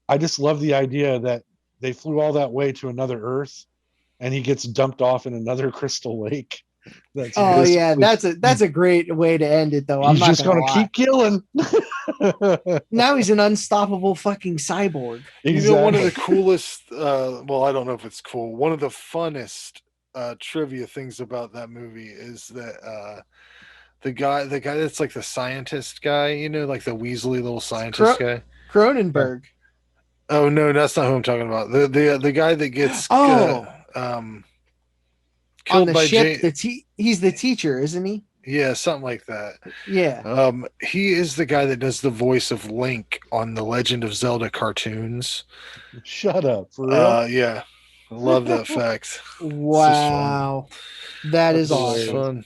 I just love the idea that they flew all that way to another Earth, and he gets dumped off in another crystal lake. That's
Oh yeah,
basically-
that's a great way to end it though. I'm
he's
not
just
gonna
gonna
lie.
keep killing.
Now he's an unstoppable fucking cyborg.
You know, one of the
Exactly.
coolest, well, I don't know if it's cool. One of the funnest trivia things about that movie is that the guy that's like the scientist guy, you know, like the Weasley little scientist guy.
Cronenberg.
Oh no, that's not who I'm talking about. The guy that gets
On
killed
the
by
ship, he's the teacher, isn't he?
yeah, something like that.
Yeah.
He is the guy that does the voice of Link on the Legend of Zelda cartoons.
Shut up, for real.
Yeah, I love that fact.
Wow. That is
This
awesome.
fun.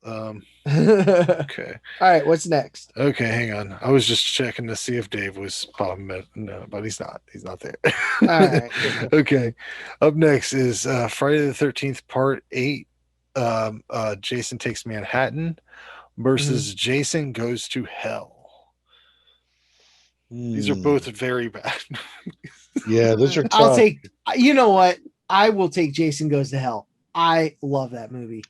All
Okay.
right, what's next?
Okay, hang on. I was just checking to see if Dave was popping in. No, but he's not. He's not there.
All right.
Okay. Up next is Friday the 13th, Part 8. Jason Takes Manhattan versus Jason Goes to Hell. These are both very bad.
Yeah, those are tough.
I'll take, you know what? I will take Jason Goes to Hell. I love that movie.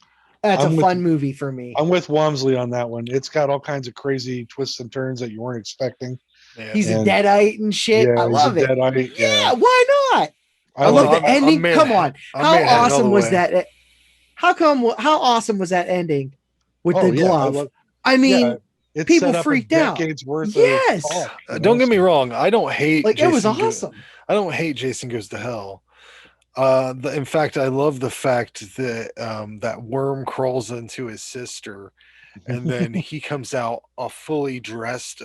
That's
I'm
a
with
fun
you.
movie for me.
I'm with Walmsley on that one. It's got all kinds of crazy twists and turns that you weren't expecting.
Yeah.
He's a
And-
deadite and shit. I
he's
love
a
it.
Deadite,
Yeah, why not? I love
I'm-
the ending.
I'm man-
Come on.
I'm
How
Manhattan all
awesome
the
was
way.
that? How awesome was that ending with
Oh,
the
yeah, I
glove?
love-
I mean,
yeah, it
people
set up
freaked
a
out.
decades worth
Yes.
of talk, you
Don't
know,
get me
so-
wrong. I don't hate
like it was
Jason Go-
awesome.
I don't hate Jason Goes to Hell. In fact, I love the fact that that worm crawls into his sister, and then he comes out a fully dressed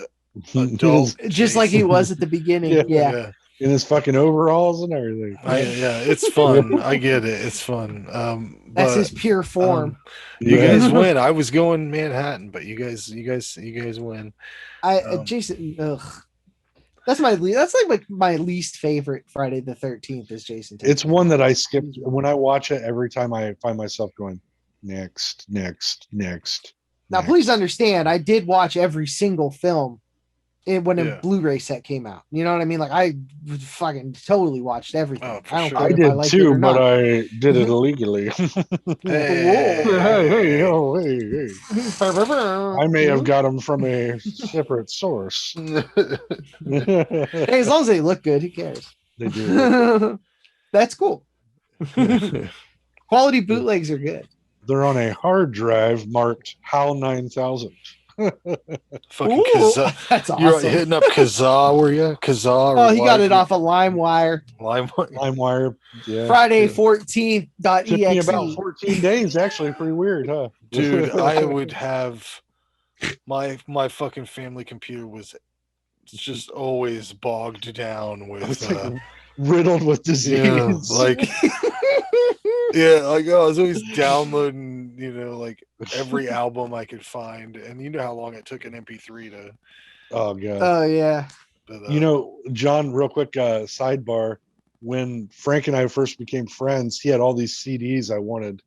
adult,
Just like he
Jason.
was at the beginning. Yeah.
in his fucking overalls and everything.
Yeah, it's fun. I get it. It's fun.
That's
But,
his pure form.
you
Yeah.
guys win. I was going Manhattan, but you guys win.
Jason, ugh. That's like my least favorite Friday the 13th is Jason.
It's one that I skip when I watch it. Every time I find myself going, next.
Now,
next.
please understand, I did watch every single film when
Yeah.
a Blu-ray set came out. You know what I mean? Like I fucking totally watched everything.
Oh, for
I don't
sure.
care
I
if
did
liked
too,
it or
but
not.
I did it illegally.
Hey.
hey. I may have got them from a separate source.
Hey, as long as they look good, who cares?
They do.
That's cool. Quality bootlegs are good.
They're on a hard drive marked HAL 9000.
Fucking
Ooh,
Kazaa.
that's
You're
awesome.
hitting up Kazaa, were you? Kazaa.
Oh, he got it off of LimeWire.
LimeWire. Yeah.
Friday
Yeah.
14th.exe.
Took me about 14 days. Actually, pretty weird, huh?
Dude, I would have my fucking family computer was just always bogged down with
riddled with disease.
yeah, like yeah, like I was always downloading, like every album I could find, and you know how long it took an MP3 to.
Oh god.
Oh yeah.
But,
John, real quick sidebar. When Frank and I first became friends, he had all these CDs I wanted,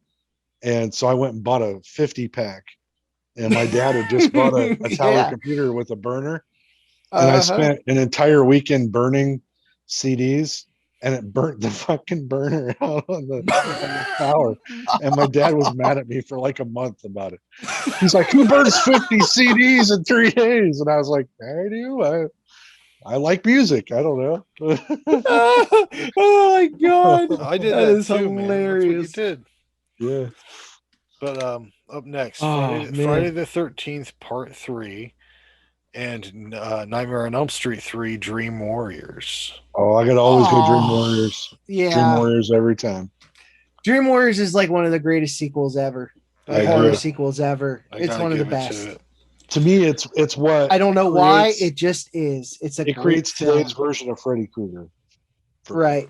and so I went and bought a 50 pack. And my dad had just bought a tower
Yeah.
computer with a burner, and I spent an entire weekend burning CDs, and it burnt the fucking burner out on the tower. And my dad was mad at me for like a month about it. He's like, "Who burns 50 CDs in 3 days?" And I was like, "I do. I like music. I don't know."
Oh my god.
I did
That
that
is
too, man.
hilarious.
That's what you did.
Yeah.
But up next,
Oh,
Friday
man.
the 13th, Part 3, and Nightmare on Elm Street 3, Dream Warriors.
Oh, I gotta always go Dream
Oh,
Warriors.
Yeah.
Dream Warriors every time.
Dream Warriors is like one of the greatest sequels ever.
I
Horror
agree.
sequels ever.
I
It's
gotta
one of the
give it to
best.
it.
To me, it's what
I don't know why.
creates-
It just is. It's a
it
great
creates
film.
today's version of Freddy Krueger. For me,
Right.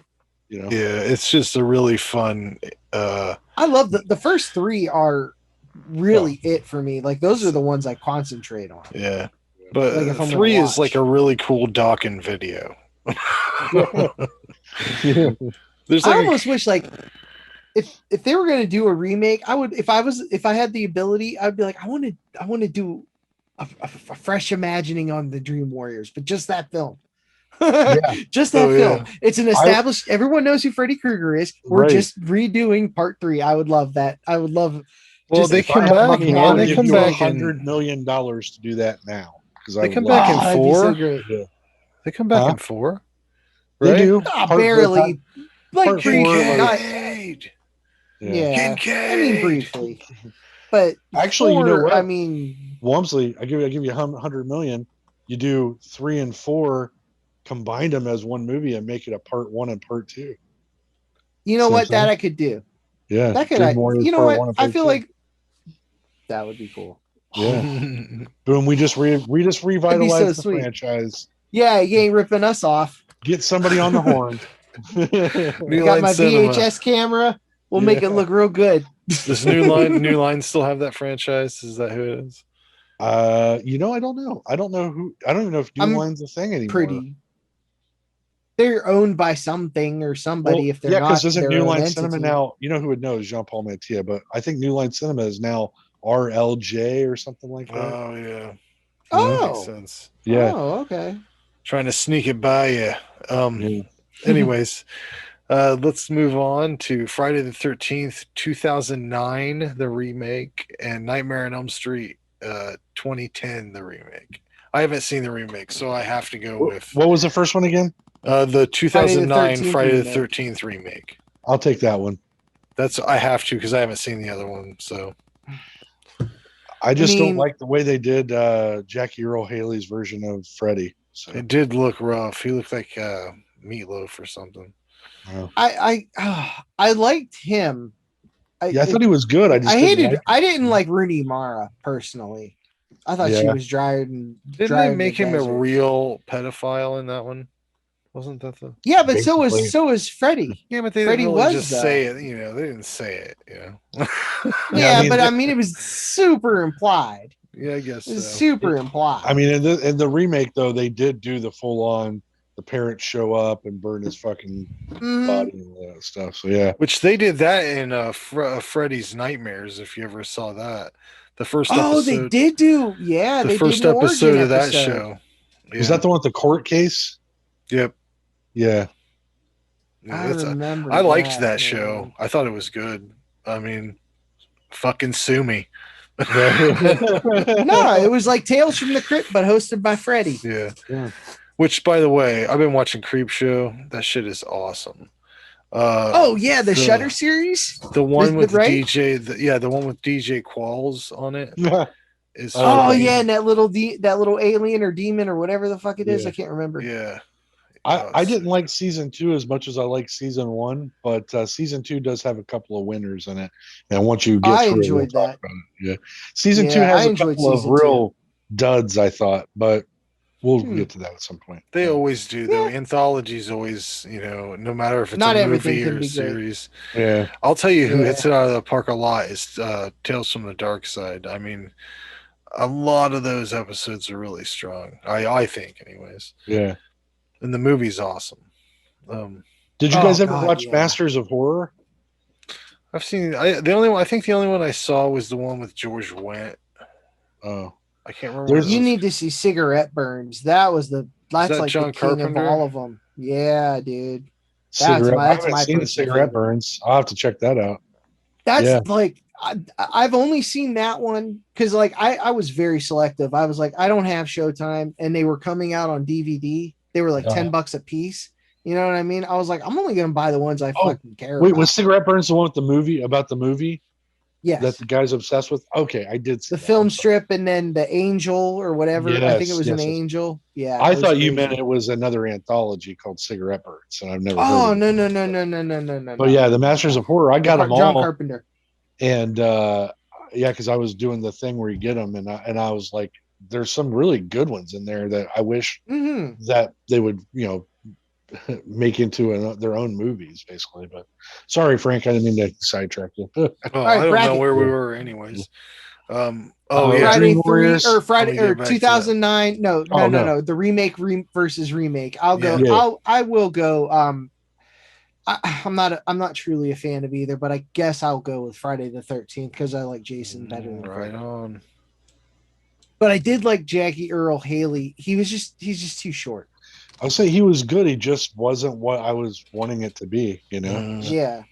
You know.
Yeah, it's just a really fun.
I love the first three are really it for me. Like those are the ones I concentrate on.
Yeah, but
Like, if I'm
3
gonna
is like a really cool Dawkins video.
Yeah.
There's
I
like
almost wish like if they were gonna do a remake, I would if I had the ability, I'd be like, I want to do a fresh imagining on the Dream Warriors, but just that film. Just that
Oh,
film.
yeah.
It's an established. Everyone knows who Freddy Krueger is. We're
Right.
just redoing part 3. I would love that. I would love.
Well,
just
they
if I
come
had
back,
money,
man.
I would
They
do
come
it.
back in-
$100 million to do that now. Because
They come back in
that'd be so
4.
great.
They come back
Huh?
in 4.
They
Right?
do.
Ah,
Part-
barely. Like
part
briefly.
four, like-
Kincaid.
Yeah.
Kincaid.
I mean briefly. But
Actually, you know
4,
what?
I mean,
Walmsley, I give you 100 million. You do 3 and 4, combine them as one movie and make it a part 1 and part 2.
you know
See what
what?
I'm saying?
That I could do.
Yeah.
That could.
Dream Warriors
You know
part
what?
1 and
I
part
feel
2.
like that would be cool.
Yeah. Boom. We just revitalized the
sweet.
franchise.
Yeah, you ain't ripping us off.
Get somebody on the horn.
New
I got
Line
my
Cinema.
VHS camera. We'll make it look real good.
Does New Line still have that franchise? Is that who it is?
I don't know. I don't even know if New
I'm
Line's a thing anymore.
Pretty. They're owned by something or somebody. If they're
yeah,
not,
because isn't
their
New
own
Line
entity.
Cinema now? You know who would know is Jean Paul Mattia, but I think New Line Cinema is now RLJ or something like that.
Oh yeah.
Oh.
Makes sense.
Yeah.
Oh, okay.
Trying to sneak it by you.
Yeah.
Anyways, let's move on to Friday the 13th, 2009, the remake, and Nightmare on Elm Street, 2010, the remake. I haven't seen the remake, so I have to go with
What was the first one again?
the 2009
13th
Friday the
remake.
13th remake.
I'll take that one.
I have to because I haven't seen the other one. So
I just
mean-
don't like the way they did Jackie Earl Haley's version of Freddy. So
it did look rough. He looked like Meatloaf or something.
I liked him.
I thought he was good. I
didn't like Rooney Mara personally. I thought she
Yeah.
was drying.
Didn't they make him a real pedophile in that one? Wasn't that the?
Yeah, but so
Basically.
is Freddy.
Yeah, but they
Freddie
didn't really
was,
just
though.
say it. You know, they didn't say it. You know.
Yeah,
I mean,
but I mean, it was super implied.
Yeah, I guess
It was
so.
super implied.
I mean, in the remake though, they did do the full on. The parents show up and burn his fucking
Mhm.
body and all that stuff. So yeah,
Which they did that in Freddy's Nightmares. If you ever saw that, the first
Oh,
episode.
they did do. Yeah,
the
they
first
did an
episode
origin
of that
episode.
show.
is that the one with the court case?
Yep.
Yeah.
Yeah,
I
that's
remember.
I liked that
man.
show. I thought it was good. I mean, fucking sue me.
No, it was like Tales from the Crypt, but hosted by Freddy.
Yeah.
Yeah.
Which, by the way, I've been watching Creep Show. That shit is awesome.
Oh yeah, the Shutter series.
The one with
right?
DJ, the one with DJ Qualls on it is
Oh,
Oh
funny.
yeah, and that little alien or demon or whatever the fuck it is,
Yeah.
I can't remember.
Yeah.
I didn't like season 2 as much as I like season 1, but season 2 does have a couple of winners in it. And once you get
I
through it, we'll
enjoyed
talk
that.
about it. Yeah, season 2
Yeah, I
has a
enjoyed
couple of
season
real duds, I thought, but we'll
Hmm.
get to that at some point.
They
Yeah.
always do though.
Yeah.
Anthologies always, no matter if it's
Not
a
everything
movie
can
or a
be great.
series.
Yeah.
I'll tell you who
Yeah.
hits it out of the park a lot is Tales from the Dark Side. I mean, a lot of those episodes are really strong. I think, anyways.
Yeah.
And the movie's awesome.
Did you
Oh,
guys ever
God,
watch
yeah.
Masters of Horror?
I've seen the only one. I think the only one I saw was the one with George Wendt.
Oh,
I can't remember.
There's-
what it
You
was.
need to see Cigarette Burns. That's
that
like
John
the king
Carpenter?
of all of them. Yeah, dude.
cigarette. I
that's
haven't
my
seen
personal
Cigarette
favorite.
Burns. I'll have to check that out.
That's
Yeah.
like I've only seen that one because like I was very selective. I was like, I don't have Showtime, and they were coming out on DVD. They were like
Uh-huh.
$10 a piece. You know what I mean? I was like, I'm only gonna buy the ones I
Oh,
fucking care
Wait,
about.
was Cigarette Burns the one with the movie about the movie
Yes.
that the guy's obsessed with? Okay, I did see
The
that
film
one.
strip and then the angel or whatever. I think it
Yes,
was an
yes, yes.
angel. Yeah.
I
it was
thought you
crazy.
meant it was another anthology called Cigarette Burns, and I've never heard
Oh
of it.
no.
But yeah, the Masters of Horror, I got them
John
all,
Carpenter.
and yeah, because I was doing the thing where you get them, and I was like, there's some really good ones in there that I wish
Hmm.
that they would, make into their own movies, basically. But sorry, Frank, I didn't mean to sidetrack you.
Oh,
right,
I don't know
bracket.
where we were, anyways. Oh
Yeah.
yeah,
Friday
Dream
3
Warriors.
or
Let
Friday
me
or
get back to
2009. No.
Oh, no.
The remake versus remake. I'll go.
Yeah.
I will go. I'm not truly a fan of either, but I guess I'll go with Friday the 13th because I like Jason better than
right
Freddy.
on.
But I did like Jackie Earl Haley. He's just too short.
I'll say he was good. He just wasn't what I was wanting it to be.
Yeah.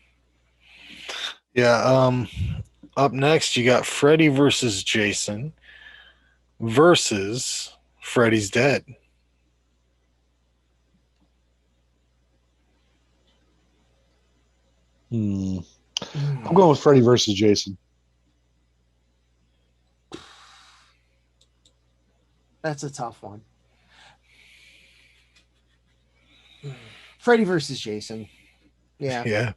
Yeah. Up next, you got Freddy versus Jason versus Freddy's Dead.
I'm going with Freddy versus Jason.
That's a tough one. Freddy versus Jason. Yeah.
Yeah.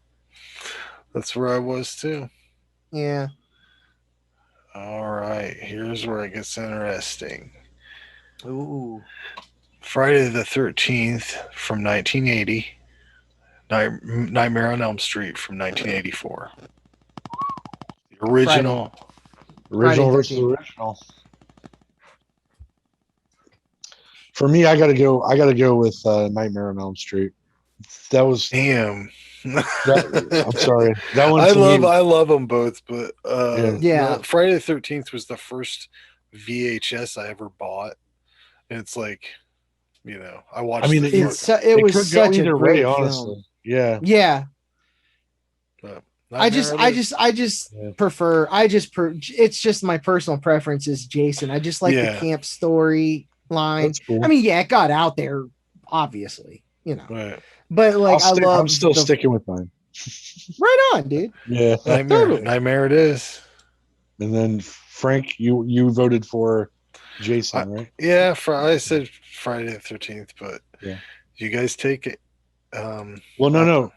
That's where I was too.
Yeah.
All right. Here's where it gets interesting.
Ooh.
Friday the 13th from 1980. Nightmare on Elm Street from 1984. The original.
Original
Friday
versus
13th.
original. For me, I gotta go with Nightmare on Elm Street. That was.
Damn.
I'm sorry. That one.
I
to me-
love them both, but
Yeah.
Friday the 13th was the first VHS I ever bought. And it's like, I watched.
I mean,
it
It was
could go
such a
either
great
way,
film.
honestly. Yeah.
Yeah. I just
Yeah.
prefer. It's just my personal preference is Jason. I just like
Yeah.
the camp story line.
That's cool.
I mean, yeah, it got out there, obviously,
Right.
but like
I'm still sticking with mine.
right on, dude.
Yeah.
Totally.
Nightmare it is.
And then Frank, you voted for Jason, right?
Yeah, I said Friday the 13th, but
Yeah.
you guys take it.
Well, no.
No,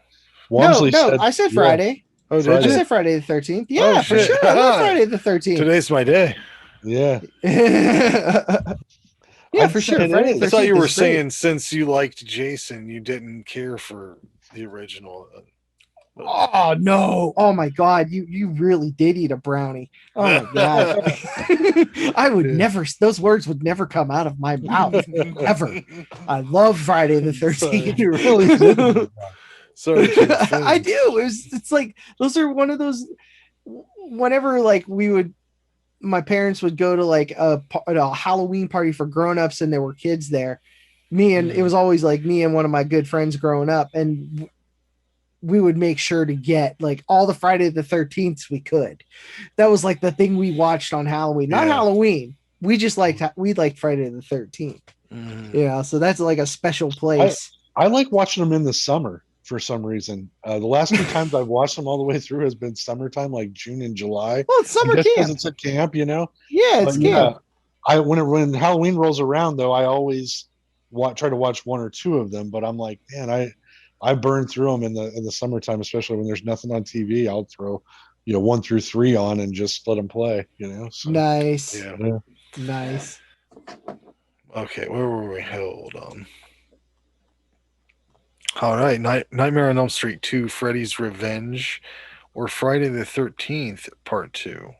Walmsley said,
I said
yeah.
Friday.
Oh,
Friday.
I
did you?
said Friday the 13th. Yeah,
Oh,
for
shit.
sure. I love Friday the 13th.
Today's my day.
Yeah.
Yeah,
I'd
for
say
sure.
it
Friday
is.
the
I thought
13th
you were
is great.
saying since you liked Jason, you didn't care for the original.
Oh no! Oh my god! You really did eat a brownie. Oh my god! I would
Yeah.
never. Those words would never come out of my mouth ever. I love Friday the 13th.
You really did.
Sorry, kids,
I
finish.
do. It's like those are one of those. Whenever like my parents would go to like a Halloween party for grown-ups and there were kids there. It was always like me and one of my good friends growing up, and we would make sure to get like all the Friday the 13th we could. That was like the thing we watched on Halloween, not
Yeah.
Halloween. We liked Friday the 13th.
Mhm.
Yeah, so that's like a special place.
I like watching them in the summer. for some reason. The last 2 times I've watched them all the way through has been summertime, like June and July.
Well, it's summer
I guess
camp.
it's a camp, you know.
Yeah, it's
But
camp.
when Halloween rolls around, though, I always try to watch 1 or 2 of them. But I'm like, man, I burn through them in the summertime, especially when there's nothing on TV. I'll throw 1 through 3 on and just let them play. So,
Nice.
Yeah.
Nice.
Okay, where were we? Hold on. All right, Nightmare on Elm Street 2, Freddy's Revenge, or Friday the 13th, Part 2.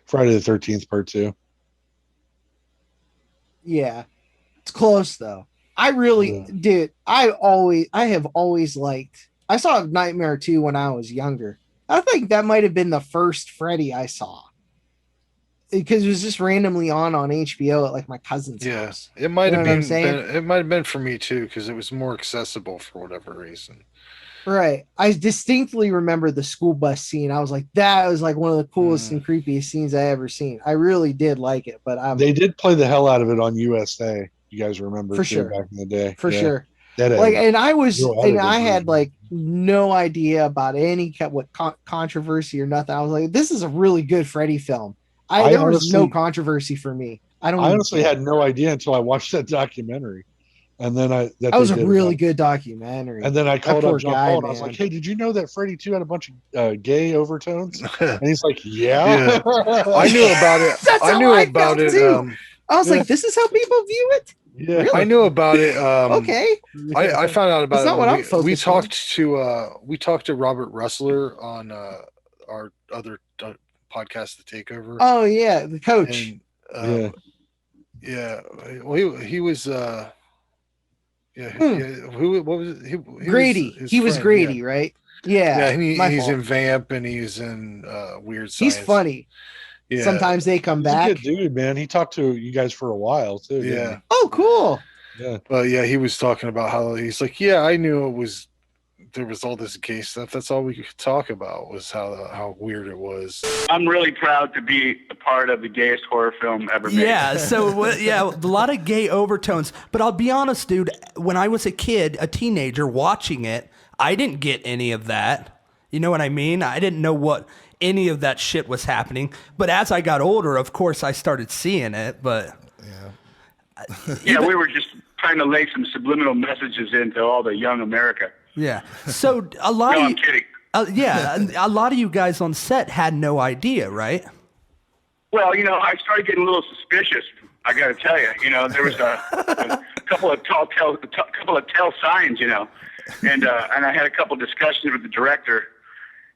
Friday the 13th, Part 2.
Yeah. It's close though. I really did. I have always liked. I saw Nightmare 2 when I was younger. I think that might have been the first Freddy I saw. Because it was just randomly on HBO at like my cousin's house.
It might have
what I'm saying?
it might have been for me too, because it was more accessible for whatever reason.
Right. I distinctly remember the school bus scene. I was like, that was like one of the coolest and creepiest scenes I ever seen. I really did like it, but
they did play the hell out of it on USA. You guys remember
for
too,
sure
back in the day.
For sure.
That
like, and I was,
real
and
edited
I had
version.
like no idea about any controversy or nothing. I was like, this is a really good Freddy film. There was no controversy for me. I
honestly had no idea until I watched that documentary. And then that
was a really good documentary.
And then I called up John Paul and I was
man.
like, hey, did you know that Freddy 2 had a bunch of gay overtones? And he's like, yeah.
I knew about it. I knew about it.
I was like, this is how people view it?
Yeah.
Really?
I knew about it.
Okay.
I found out about
That's
it.
not what I'm focused
we talked to Robert Ressler on our other podcast, The Takeover.
Oh yeah, the coach.
And, yeah. Well, he was who? What was it? He
Grady. He was Grady, right? Yeah.
Yeah, he's in Vamp and he's in Weird Science.
He's funny. Yeah. Sometimes they come back.
He's a good dude, man. He talked to you guys for a while too.
Yeah.
Oh, cool.
Yeah.
But yeah, he was talking about how he's like, yeah, I knew there was all this gay stuff. That's all we could talk about was how weird it was.
I'm really proud to be a part of the gayest horror film ever made.
Yeah, so a lot of gay overtones. But I'll be honest, dude, when I was a kid, a teenager watching it, I didn't get any of that. You know what I mean? I didn't know what any of that shit was happening. But as I got older, of course, I started seeing it. But
yeah, we were just trying to lay some subliminal messages into all the young America.
Yeah. So a lot
No,
of
I'm kidding.
a lot of you guys on set had no idea, right?
Well, I started getting a little suspicious. I got to tell you, there was a couple of tell signs, and I had a couple of discussions with the director,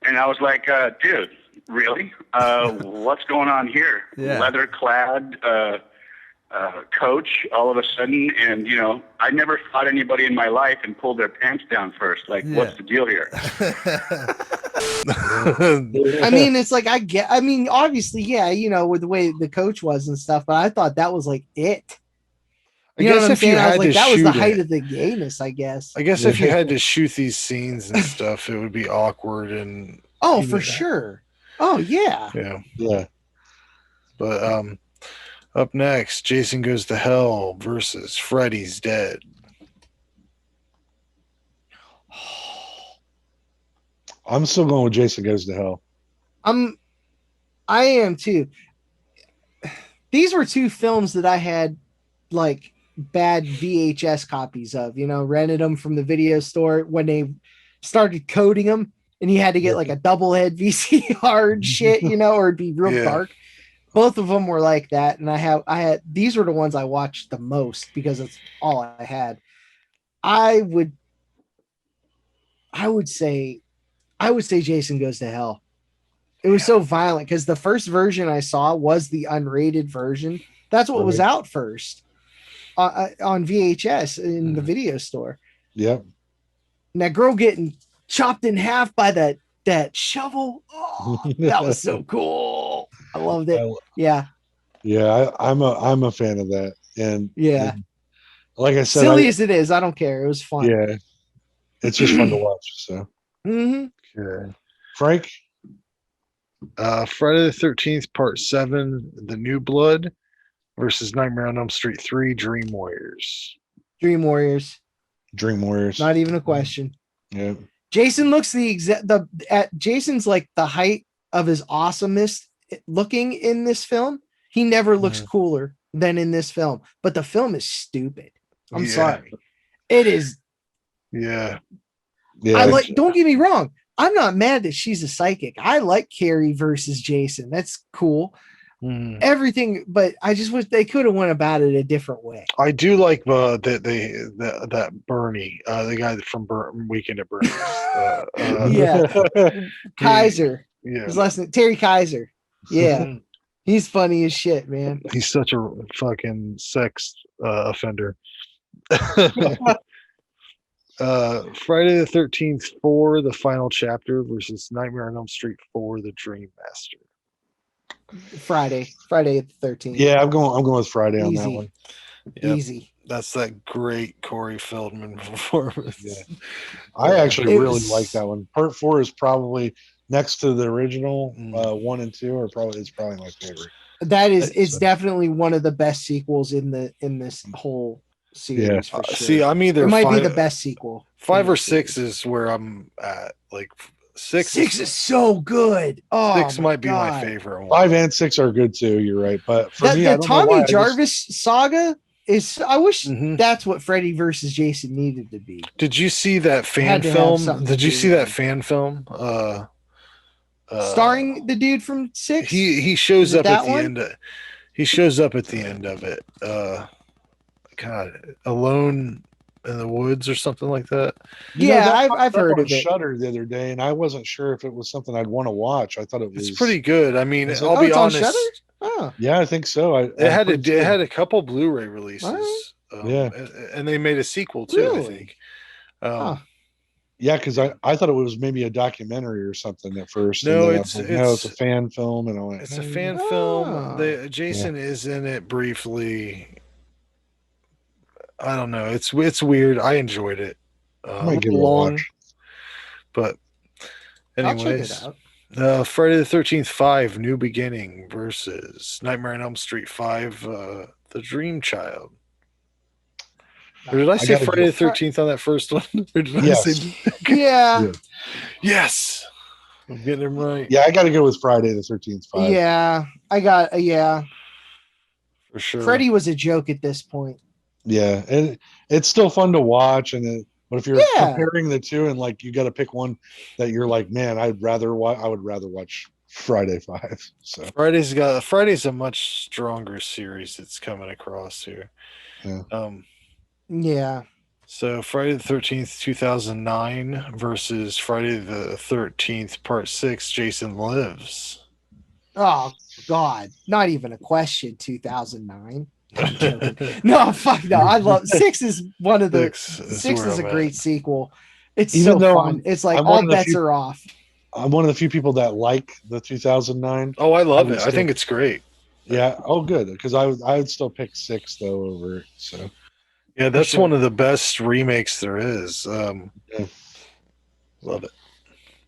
and I was like, dude, really? What's going on here?
Yeah.
Leather clad coach all of a sudden, and I never fought anybody in my life and pulled their pants down first. Like, what's the deal here?
I mean, it's like obviously, yeah, with the way the coach was and stuff, but I thought that was like it.
I guess if you had to
that was the
shoot
height
it.
of the gayness, I guess.
I guess if you had to shoot these scenes and stuff, it would be awkward and
for sure. Oh yeah.
Yeah.
But up next, Jason Goes to Hell versus Freddy's Dead.
I'm still going with Jason Goes to Hell.
I am too. These were two films that I had like bad VHS copies of, rented them from the video store when they started coding them, and you had to get like a double head VCR and shit, or it'd be real dark. Both of them were like that, and I had these were the ones I watched the most because it's all I had. I would say Jason Goes to Hell. It was so violent because the first version I saw was the unrated version. That's what was out first on VHS in the video store.
Yep.
And that girl getting chopped in half by that shovel. Oh, that was so cool. I loved it. Yeah.
Yeah, I'm a fan of that. And
and
like I said,
silly as it is, I don't care. It was fun.
Yeah. It's just fun to watch. So
Okay.
Frank?
Friday the 13th, Part 7, The New Blood versus Nightmare on Elm Street 3, Dream Warriors.
Dream Warriors.
Dream Warriors.
Not even a question.
Yeah.
Jason looks Jason's like the height of his awesomeness looking in this film. He never looks cooler than in this film, but the film is stupid. I'm sorry. It is.
Yeah.
I like, don't get me wrong. I'm not mad that she's a psychic. I like Carrie versus Jason. That's cool. Everything, but I just wish they could have went about it a different way.
I do like that Bernie, the guy from Weekend at Bernie's.
Kaiser.
Yeah.
His last name, Terry Kaiser. Yeah. He's funny as shit, man.
He's such a fucking sex offender. Friday the 13th 4, the final chapter versus Nightmare on Elm Street 4, the Dream Master.
Friday the 13th.
Yeah, I'm going with Friday on that one.
Yep.
Easy.
That's that great Corey Feldman performance.
Yeah. I actually really like that one. Part 4 is probably next to the original 1 and 2 are probably my favorite.
That is, it's definitely one of the best sequels in this whole series. For sure.
See, I'm either
it might be the best sequel.
5 or 6 is where I'm at. Like 6
is so good. Oh,
6 might be my favorite one.
5 and 6 are good too. You're right, but for me,
the
I don't
Tommy
know why,
Jarvis saga is. I wish that's what Freddy versus Jason needed to be.
Did you see that fan film? Did you see that fan film?
Starring the dude from 6.
He shows up at the end. He shows up at the end of it. God, Alone in the Woods or something like that.
I've heard of it.
Shudder the other day, and I wasn't sure if it was something I'd want to watch. I thought it was.
It's pretty good. I mean, I'll be honest.
Yeah, I think so.
It had a couple Blu-ray releases. And they made a sequel too.
Really?
I think.
Yeah, because I thought it was maybe a documentary or something at first.
No,
it's a fan film, and I went,
it's a fan film. Jason is in it briefly. I don't know. It's weird. I enjoyed it.
I might give it a watch.
But anyways,
I'll check it out.
Friday the 13th 5, New Beginning versus Nightmare on Elm Street 5, The Dream Child. Or did I say Friday the 13th on that first one? Or did I say...
Yeah.
Yes. I'm getting him right.
Yeah, I got to go with Friday the 13th 5.
Yeah, I got
for sure.
Freddy was a joke at this point.
Yeah, and it's still fun to watch, but if you're comparing the two and like you got to pick one that you're like, man, I would rather watch Friday 5. So
Friday's a much stronger series that's coming across here.
Yeah.
So Friday the 13th 2009 versus Friday the 13th Part 6, Jason Lives.
Oh God, not even a question. 2009. No, fuck no. I love 6 is one of the 6 is a great sequel. It's even so fun. It's like all bets are off.
I'm one of the few people that like the 2009.
Oh, I love it. I think it's great.
Yeah. Oh, good. Because I would still pick 6 though over it. So
yeah, that's one of the best remakes there is. Love it.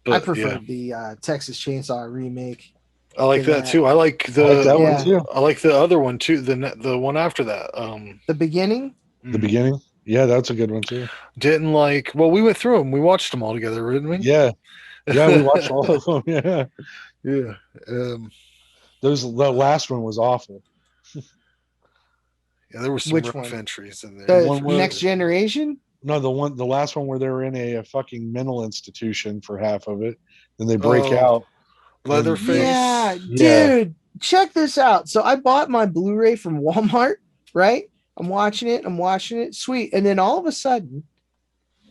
But,
I prefer the Texas Chainsaw remake.
I like that too. I like that
one too.
I like the other one too. The one after that.
The Beginning.
The Beginning. Yeah, that's a good one too.
Didn't like. Well, we went through them. We watched them all together, didn't we?
Yeah. Yeah, we watched all of them. Yeah.
Yeah.
The last one was awful.
Yeah, there were some rough entries in there.
The Next Generation.
No, the last one where they were in a fucking mental institution for half of it, then they break out.
Leatherface.
Yeah, dude, check this out. So I bought my Blu-ray from Walmart, right? I'm watching it, sweet. And then all of a sudden,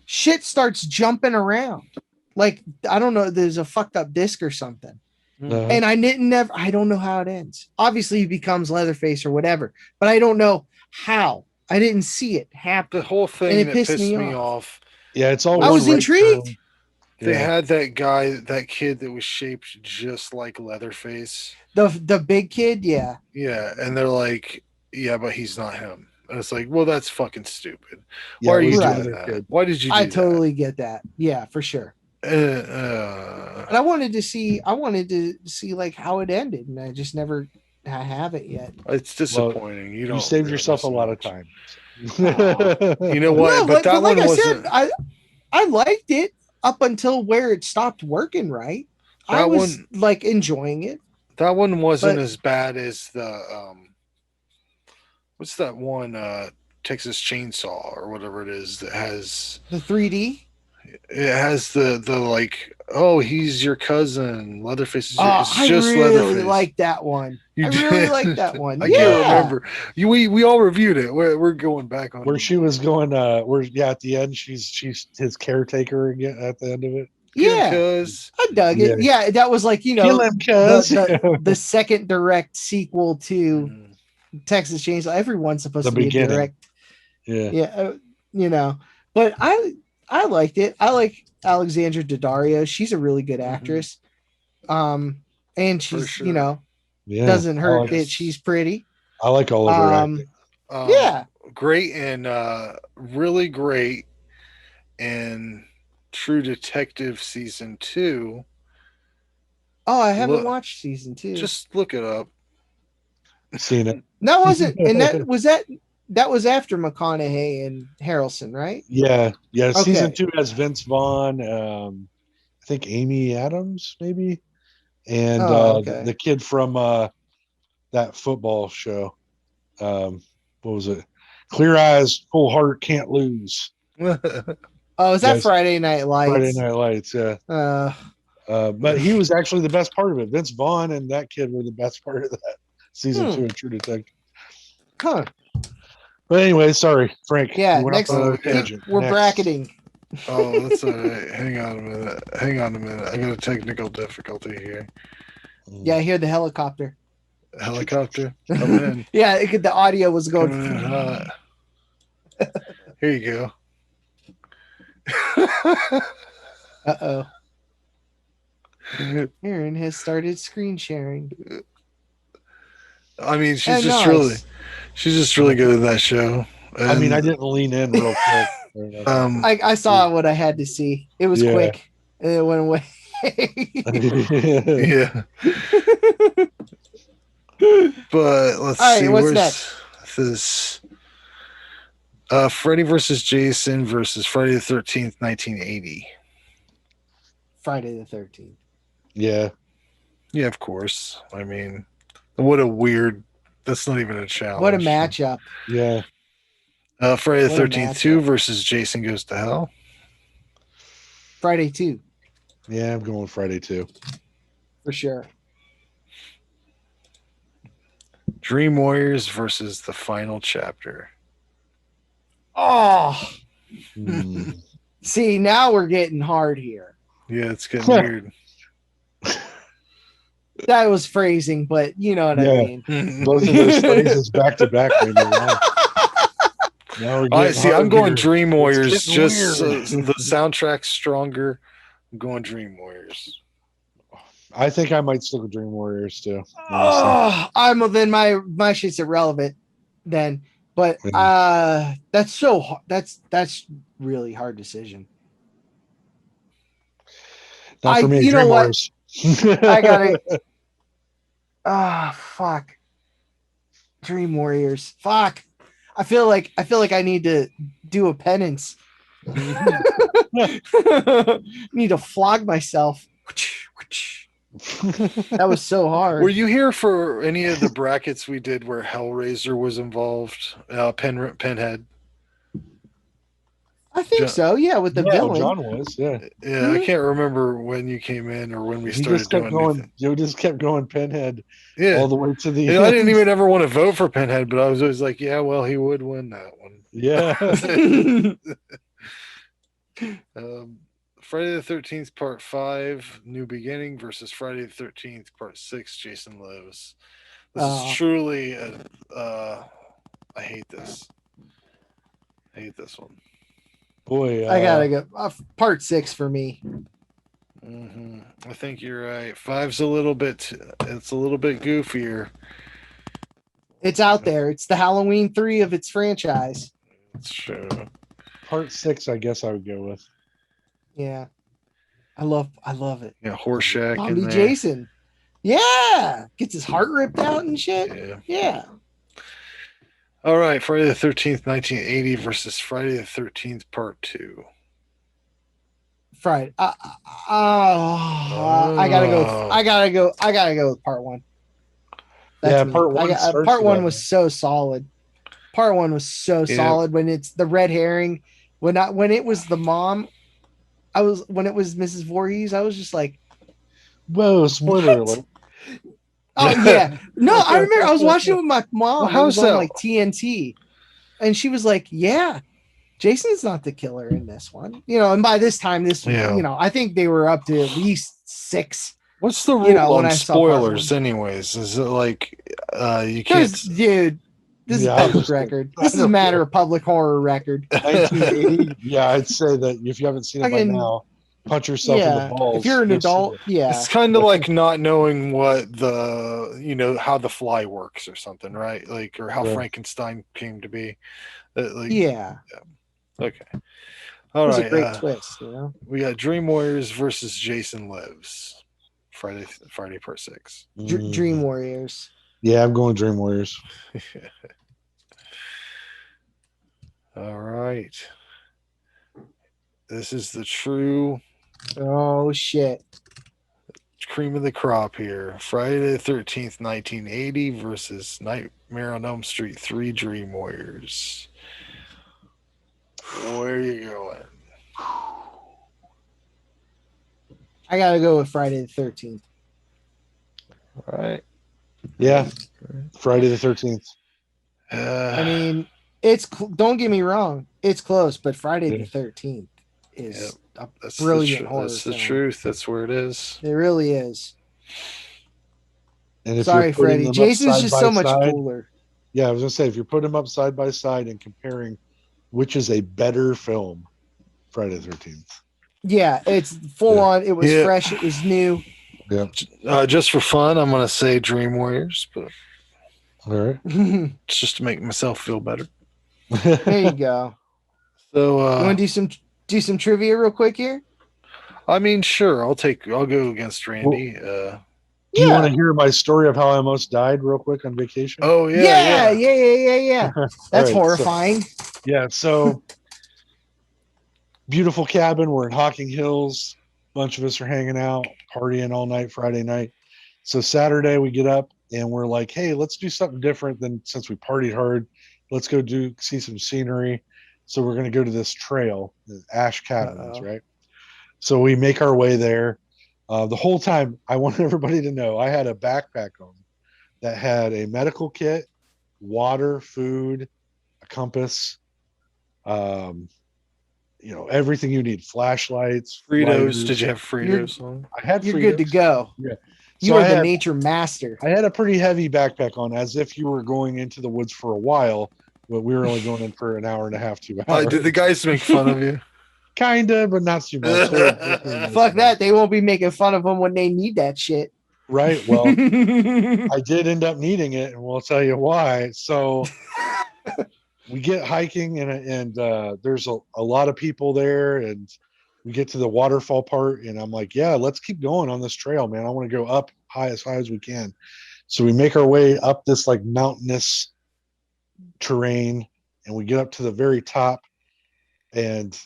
shit starts jumping around. Like, I don't know, there's a fucked up disc or something. And I don't know how it ends. Obviously, he becomes Leatherface or whatever, but I don't know how. I didn't see it happen.
The whole thing that pissed me off.
Yeah, it's all.
I was intrigued.
They had that kid that was shaped just like Leatherface.
The big kid, yeah.
Yeah, and they're like, yeah, but he's not him. And it's like, well, that's fucking stupid. Why are you doing that? Why did you do that?
I totally get that. Yeah, for sure. And I wanted to see like how it ended, and I just never have it yet.
It's disappointing.
You saved yourself a lot of time.
You know what?
No,
but that
like
one
I
wasn't.
said, I liked it up until where it stopped working right. I
That
was
one.
like enjoying it,
That one wasn't
but
as bad as the what's that one Texas Chainsaw or whatever it is that has
the 3D.
it has the like, oh, he's your cousin, Leatherface is your,
Oh,
it's
I
just
really
Leatherface.
like that one.
You
I really
did.
like that one.
I can't
Yeah.
remember. We all reviewed it. We're going back on
Where she was going, at the end, she's his caretaker again at the end of it.
Kill him,
Yeah.
cuz.
I dug it. Yeah, that was like,
Kill him, cuz.
the second direct sequel to
Mhm.
Texas Chainsaw. Everyone's supposed
The
to be
beginning.
a direct.
Yeah.
Yeah, but I liked it. I like Alexandra Daddario. She's a really good actress. And she's
sure.
Yeah.
doesn't
I
hurt
like,
that she's pretty.
I like all of her acting.
Yeah.
Great and really great in True Detective season 2.
Oh, I haven't
Look,
watched season 2.
just look it up.
Seen it.
That wasn't, and that was after McConaughey and Harrelson, right?
Yeah. Season
Okay.
2 has Vince Vaughn, I think Amy Adams, maybe, and
Oh, okay.
the kid from that football show. What was it? Clear Eyes, Full Heart, Can't Lose.
Oh, is that
Yes.
Friday Night Lights?
Friday Night Lights, yeah. But he was actually the best part of it. Vince Vaughn and that kid were the best part of that season 2 of True Detective.
Huh.
But anyway, sorry, Frank.
Yeah,
you went
next
off on a tangent.
we're
Next.
bracketing.
Oh, that's all right. Hang on a minute. I got a technical difficulty here.
Yeah, I hear the helicopter.
Helicopter coming in.
Yeah, the audio was going.
Coming in hot. Here you go.
Uh-oh. Aaron has started screen sharing.
I mean, she's
And
just
nice.
really good at that show.
I mean, I
And,
didn't lean in real quick.
I saw what I had to see. It was quick. And it went away.
yeah. But let's
All right,
see.
what's
Where's
next?
this? Freddy versus Jason versus Friday the 13th, 1980.
Friday the 13th.
Yeah.
Yeah, of course. I mean, what a weird. That's not even a challenge.
What a matchup.
Yeah.
Friday the
What a
13th 2
matchup.
versus Jason Goes to Hell.
Friday 2,
Yeah, I'm going with Friday 2.
for sure.
Dream Warriors versus The Final Chapter.
Oh,
Hmm.
see, now we're getting hard here.
Yeah, it's getting weird.
That was phrasing, but you know what I
Yeah.
mean.
Both of those phrases back to back made me laugh. Now we're
I
getting
see. I'm
hard
going
here.
Dream
It's
Warriors.
getting
Just
weird.
the soundtrack's stronger. I'm going Dream Warriors.
I think I might stick with Dream Warriors too. honestly.
Oh, then my shit's irrelevant then. But that's so hard. That's really hard decision.
Not for me.
you know
Dream
what?
Warriors.
I got it. Fuck. Dream Warriors. Fuck. I feel like I need to do a penance. Need to flog myself. That was so hard.
Were you here for any of the brackets we did where Hellraiser was involved? Pinhead.
I think so. Yeah, with the villain.
John was. Yeah.
Yeah, I can't remember when you came in or when we
He
started
just kept
doing
going.
anything.
You just kept going Pinhead
Yeah.
all the way to the
Yeah,
end.
I didn't even ever want to vote for Pinhead, but I was always like, yeah, well, he would win that one.
Yeah.
Friday the 13th, Part 5, New Beginning versus Friday the 13th, Part 6, Jason Lives. This is truly, I hate this. I hate this one.
Boy,
I gotta go. Part 6 for me.
I think you're right. 5's a little bit, it's a little bit goofier.
It's out there. It's the Halloween 3 of its franchise.
It's true.
Part 6, I guess I would go with.
Yeah. I love it.
Yeah, Horseshack in
Zombie
there.
Jason. Yeah. Gets his heart ripped out and shit.
Yeah.
Yeah.
All right, Friday the 13th, 1980 versus Friday the 13th, Part 2.
Friday. I gotta go.
Oh.
I gotta go with part one. That's
Yeah,
me.
part one starts
Part
with
one
that.
was so solid. Part one was so
Yeah.
solid when it's the red herring. When it was the mom, when it was Mrs. Voorhees, I was just like,
Whoa, spoiler
what?
alert.
Oh yeah. No, I remember I was watching it with my
Well,
mom. It
how's
was on
that?
like TNT. And she was like, yeah, Jason's not the killer in this one. And by this time,
Yeah.
I think they were up to at least 6.
What's the rule
When
on
I saw part
spoilers,
one.
anyways? Is it like you
Because,
can't?
dude, this is
Yeah, I
public
was-
record.
I
This is a
don't
matter
care.
of public horror record.
1980. Yeah, I'd say that if you haven't seen it by
Fucking
now, punch yourself in the
yeah.
balls.
If you're an
Go see
adult,
it.
yeah.
It's kind of like not knowing what how the fly works or something, right? Like, or how
Yeah.
Frankenstein came to be.
Yeah.
Okay.
It
All
was a
right.
great twist,
We got Dream Warriors versus Jason Lives. Friday Part 6.
Dream Warriors.
Yeah, I'm going Dream Warriors.
All right. This is the true
Oh shit.
cream of the crop here. Friday the 13th, 1980 versus Nightmare on Elm Street 3 Dream Warriors. Where are you going?
I gotta go with Friday the 13th.
All right.
Yeah, Friday the 13th.
I mean, don't get me wrong, it's close, but Friday
Yeah.
the 13th is a
that's
brilliant horror
That's the
film.
truth. That's where it is.
It really is.
And if
Sorry,
you're putting
Freddie.
them up
Jason's
side
just
by
so much
side,
cooler.
yeah, I was gonna say if you're putting them up side by side and comparing which is a better film, Friday the 13th.
Yeah, it's full
Yeah.
on. It was
Yeah.
fresh. It was new.
Yeah.
Just for fun, I'm going to say Dream Warriors, but
All right.
it's just to make myself feel better.
There you go.
So,
You want to do some trivia real quick here?
I mean, sure, I'll go against Randy.
Do you want to hear my story of how I almost died real quick on vacation?
Oh
Yeah. That's
All right,
horrifying.
So beautiful cabin. We're in Hocking Hills. A bunch of us are hanging out, partying all night Friday night. So Saturday we get up and we're like, hey, let's do something different than since we partied hard. Let's go see some scenery. So we're going to go to this trail, the Ash Cabins, right? So we make our way there. The whole time, I want everybody to know I had a backpack on that had a medical kit, water, food, a compass, everything you need, flashlights,
Fritos.
lighters.
Did you have Fritos on?
I had
You're
Fritos.
good to go.
Yeah.
You
So
are
I
the
had-
nature master.
I had a pretty heavy backpack on, as if you were going into the woods for a while, but we were only going in for an hour and a half, 2 hours.
Did the guys make fun of you?
Kinda, but not too much.
Fuck that. They won't be making fun of them when they need that shit.
Right. Well, I did end up needing it, and we'll tell you why. So we get hiking, and there's a lot of people there, and we get to the waterfall part, and I'm like, yeah, let's keep going on this trail, man. I want to go up as high as we can. So we make our way up this like mountainous terrain, and we get up to the very top, and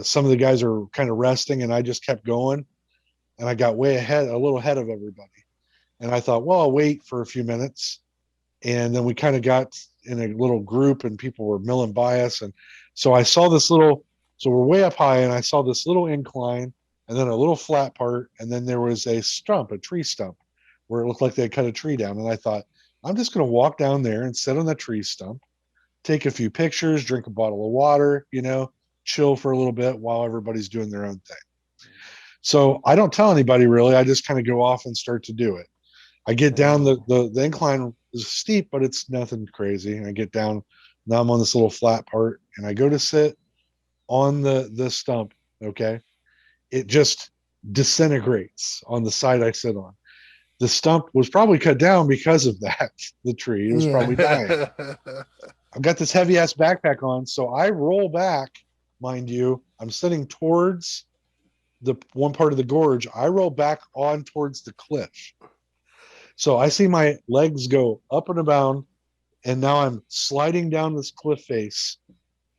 some of the guys are kind of resting, and I just kept going, and I got a little ahead of everybody. And I thought, well, I'll wait for a few minutes. And then we kind of got in a little group and people were milling by us. And so I saw so we're way up high, and I saw this little incline and then a little flat part. And then there was a tree stump where it looked like they cut a tree down. And I thought, I'm just going to walk down there and sit on that tree stump, take a few pictures, drink a bottle of water, chill for a little bit while everybody's doing their own thing. So I don't tell anybody really. I just kind of go off and start to do it. I get down the incline is steep, but it's nothing crazy. And I get down, now I'm on this little flat part, and I go to sit on the stump. Okay. It just disintegrates on the side I sit on. The stump was probably cut down because of that. The tree, it was probably dying. I've got this heavy ass backpack on. So I roll back, mind you, I'm sitting towards the one part of the gorge. I roll back on towards the cliff. So I see my legs go up and down and now I'm sliding down this cliff face.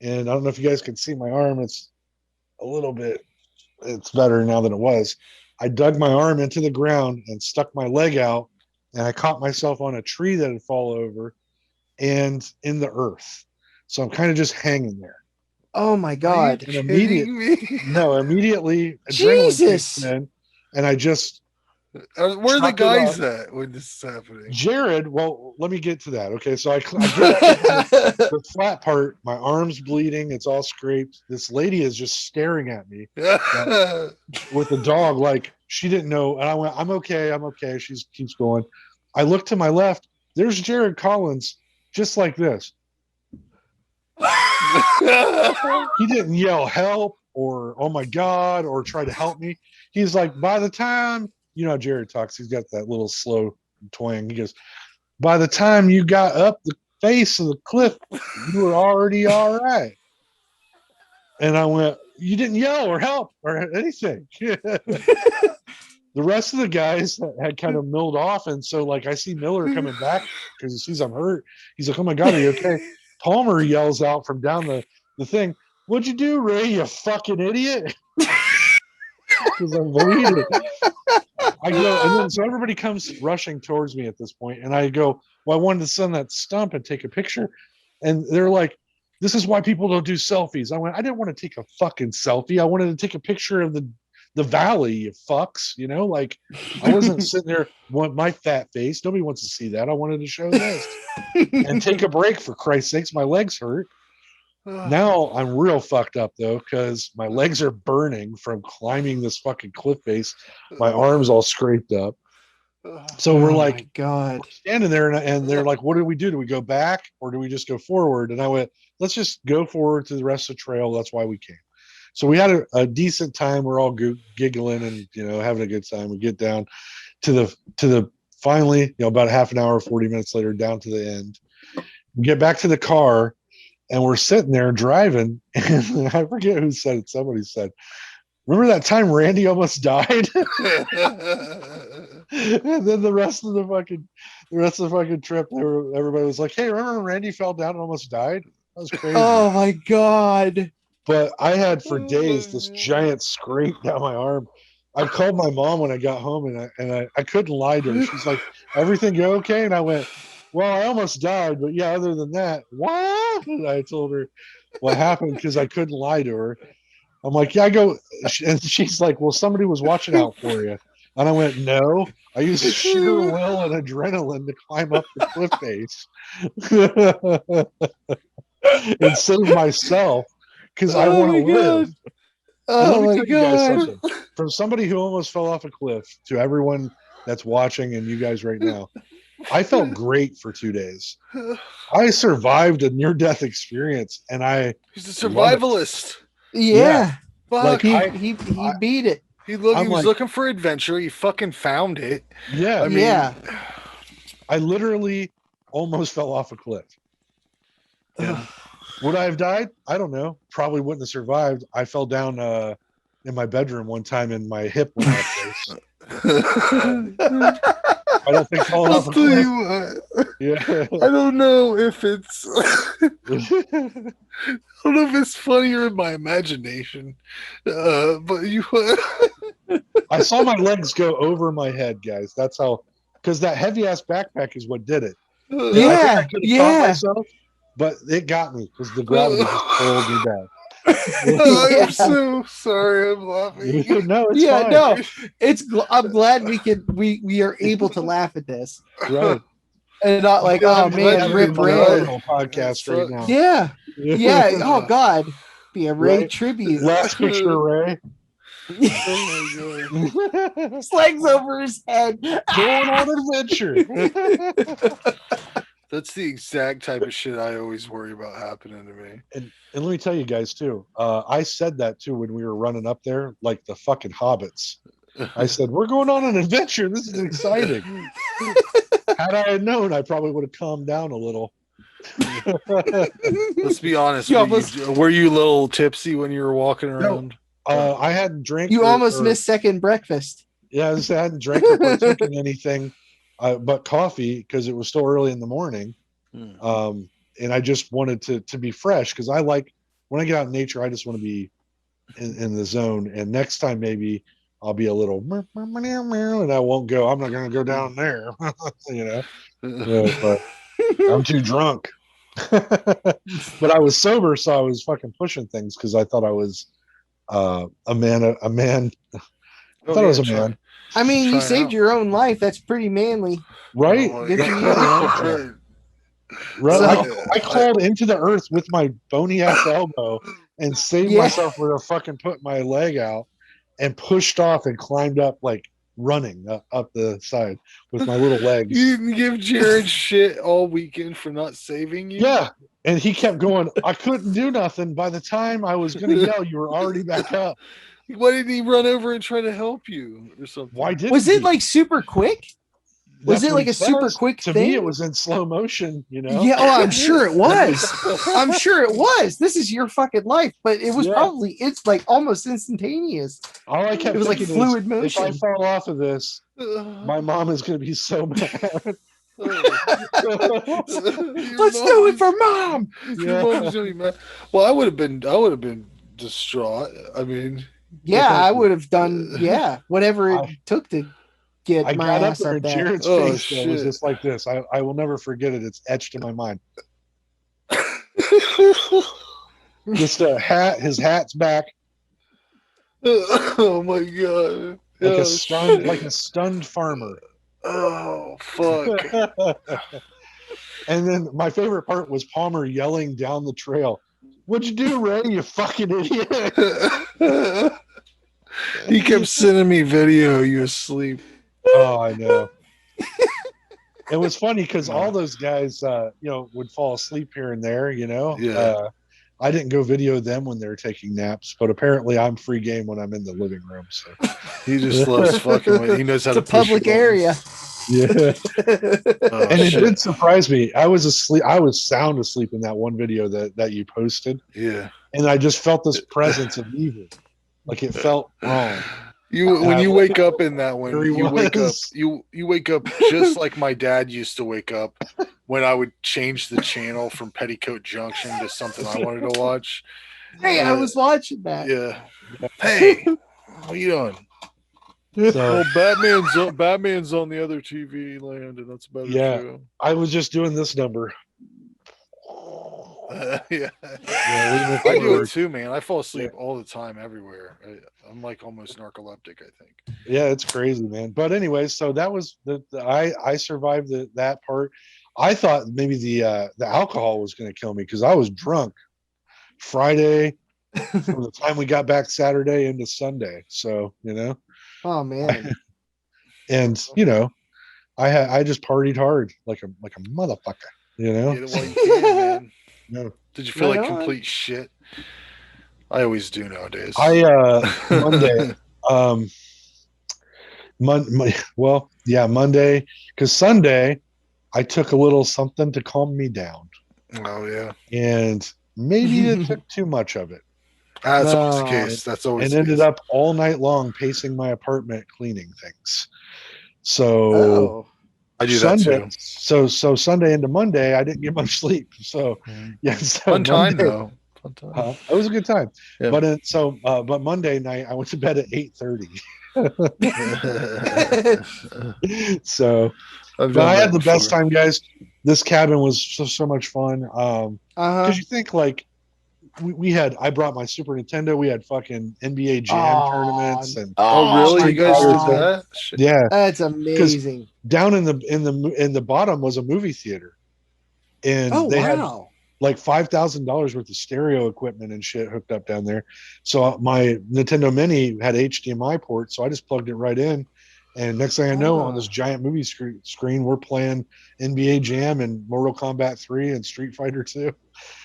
And I don't know if you guys can see my arm. It's a little bit, it's better now than it was. I dug my arm into the ground and stuck my leg out, and I caught myself on a tree that had fallen over and in the earth. So I'm kind of just hanging there.
Oh my God.
And immediately adrenaline
Jesus.
kicks in, and I just
Where are the
chuck it
guys
up.
at when this is happening?
Jared, well, let me get to that. Okay, so I get back to the flat part. My arm's bleeding. It's all scraped. This lady is just staring at me with the dog like she didn't know. And I went, I'm okay. I'm okay. She keeps going. I look to my left. There's Jared Collins, just like this. He didn't yell help or oh my God or try to help me. He's like, by the time, you know how Jared talks, he's got that little slow twang. He goes, by the time you got up the face of the cliff, you were already all right. And I went, you didn't yell or help or anything. The rest of the guys had kind of milled off. And so, like, I see Miller coming back because he sees I'm hurt. He's like, oh my God, are you okay? Palmer yells out from down the thing, what'd you do, Ray, you fucking idiot? Because I'm bleeding. I go, and then so everybody comes rushing towards me at this point, and I go, well, I wanted to send that stump and take a picture. And they're like, this is why people don't do selfies. I went, I didn't want to take a fucking selfie. I wanted to take a picture of the valley, you fucks, you know, like I wasn't sitting there with my fat face. Nobody wants to see that. I wanted to show this and take a break, for Christ's sakes. My legs hurt. Now I'm real fucked up though, because my legs are burning from climbing this fucking cliff face. My arm's all scraped up. So we're like,
my God.
we're standing there, and they're like, what do we do? Do we go back or do we just go forward? And I went, let's just go forward to the rest of the trail. That's why we came. So we had a decent time. We're all giggling and, you know, having a good time. We get down to the finally, you know, about a half an hour, 40 minutes later, down to the end. We get back to the car, and we're sitting there driving, and I forget who said it. Somebody said, remember that time Randy almost died? And then the rest of the fucking trip, everybody was like, hey, remember when Randy fell down and almost died? That was crazy.
Oh my God.
But I had for days this giant scrape down my arm. I called my mom when I got home, and I couldn't lie to her. She's like, everything go okay? And I went, well, I almost died, but yeah, other than that, what? And I told her what happened because I couldn't lie to her. I'm like, yeah, I go, and she's like, well, somebody was watching out for you. And I went, no, I used sheer will and adrenaline to climb up the cliff face and save myself because I want to live.
Oh my
God.
God.
From somebody who almost fell off a cliff to everyone that's watching and you guys right now, I felt great for 2 days. I survived a near-death experience, and
he's a survivalist.
Yeah.
Fuck.
Like he beat it.
He was looking for adventure. He fucking found it.
Yeah.
I mean,
I literally almost fell off a cliff. Yeah. Would I have died? I don't know. Probably wouldn't have survived. I fell down in my bedroom one time, and my hip went out place. I don't think falling off a cliff. Yeah.
I don't know if it's I don't know if it's funnier in my imagination, but you.
I saw my legs go over my head, guys. That's how, because that heavy ass backpack is what did it. I could have caught myself, but it got me because the gravity just pulled me back.
I'm so sorry. I'm laughing.
No, it's fine.
No, it's. I'm glad we are able to laugh at this,
right?
And not like, oh man, Rip Ray
podcast right now.
Yeah. Oh God, be a Ray tribute.
Last picture of Ray.
Oh my God.
His legs over his head.
Going on adventure.
That's the exact type of shit I always worry about happening to me.
And let me tell you guys too. I said that too when we were running up there, like the fucking hobbits. I said, "We're going on an adventure. This is exciting." Had I known, I probably would have calmed down a little.
Let's be honest. Were you a little tipsy when you were walking around?
No, I hadn't drank.
You almost missed second breakfast.
Yeah, I hadn't drank or partaken anything but coffee because it was still early in the morning. And I just wanted to be fresh because I like when I get out in nature, I just want to be in the zone. And next time maybe I'll be a little and I won't go. I'm not going to go down there, you know. But I'm too drunk. But I was sober, so I was fucking pushing things because I thought I was a man. I thought I was a man.
I mean, you
Trying
saved
out.
your own life. That's pretty manly.
Right?
Good for you, man.
Right.
So-
I crawled into the earth with my bony ass elbow and saved
Yeah.
myself with a fucking put my leg out and pushed off and climbed up like running up the side with my little legs.
You didn't give Jared shit all weekend for not saving you?
Yeah. And he kept going, I couldn't do nothing. By the time I was going to yell, you were already back up.
Why didn't he run over and try to help you or something?
Why didn't
Was it
he?
like super quick? Was
That's
it
what
like
he
a super
says.
quick
To
thing?
me, it was in slow motion, you know?
Yeah, oh, I'm sure it was. I'm sure it was. This is your fucking life, but it was probably it's like almost instantaneous.
All I kept
It was like
thinking
fluid
is,
motion.
if I fall off of this, my mom is going to be so mad.
Let's do it for mom.
Your mom's gonna be mad. Well, I would have been distraught. I mean,
Yeah,
thank
I
you.
would have done whatever it took to get
I
my
got up
ass
there
up
and
there.
Jared's
Oh,
face though, was
shit.
just like this. I will never forget it. It's etched in my mind. Just a hat. His hat's back,
oh my god.
like
Oh,
a stunned farmer.
Oh fuck.
And then my favorite part was Palmer yelling down the trail, "What'd you do, Ray? You fucking idiot!"
He kept sending me video. You asleep?
Oh, I know. It was funny because all those guys, would fall asleep here and there. You know,
Yeah.
I didn't go video them when they were taking naps, but apparently I'm free game when I'm in the living room. So
He just loves fucking with. He knows how
It's
to
a
push your
public area.
yeah,
Oh,
and it
shit.
did surprise me. I was asleep. I was sound asleep in that one video that you posted,
Yeah.
and I just felt this presence of evil. Like it felt wrong.
When you wake up in that one,
There he
you wake up.
was.
You wake up just like my dad used to wake up when I would change the channel from Petticoat Junction to something I wanted to watch.
Hey, I was watching that.
Yeah. Hey, what are you doing?
So
Well, Batman's on the other TV land, and that's about
Yeah.
it. Too.
I was just doing this number.
Yeah.
Yeah,
I do it too, man. I fall asleep all the time, everywhere. I'm like almost narcoleptic, I think.
Yeah, it's crazy, man. But anyway, so that was I survived that part. I thought maybe the alcohol was going to kill me because I was drunk Friday from the time we got back Saturday into Sunday. So
Oh man.
and I just partied hard like a motherfucker.
Get it while you can, man.
No.
Did you feel
Right
like
on.
complete shit? I always do nowadays.
Monday, Monday, because Sunday I took a little something to calm me down,
Oh yeah,
and maybe it took too much of it,
that's always the
No.
case. That's always
and
the
ended
case.
up all night long pacing my apartment, cleaning things. So
Oh.
I do that
Sunday,
too.
so Sunday into Monday, I didn't get much sleep. So yeah, so
Fun time
Monday-
though. Fun time.
It was a good time.
Yeah.
But Monday night I went to bed at 8:30. So
I've
but
done
I had
that
the best
before.
time, guys. This cabin was so much fun.
Uh-huh.
Because you think like I brought my Super Nintendo. We had fucking NBA Jam tournaments and
Oh really?
my
You guys
God.
did that? Shit.
yeah.
That's amazing.
Down in the bottom was a movie theater, and
Oh
they had
wow.
like $5,000 worth of stereo equipment and shit hooked up down there. So my Nintendo Mini had HDMI port, so I just plugged it right in. And next thing I know, on this giant movie screen, we're playing NBA Jam and Mortal Kombat 3 and Street Fighter 2.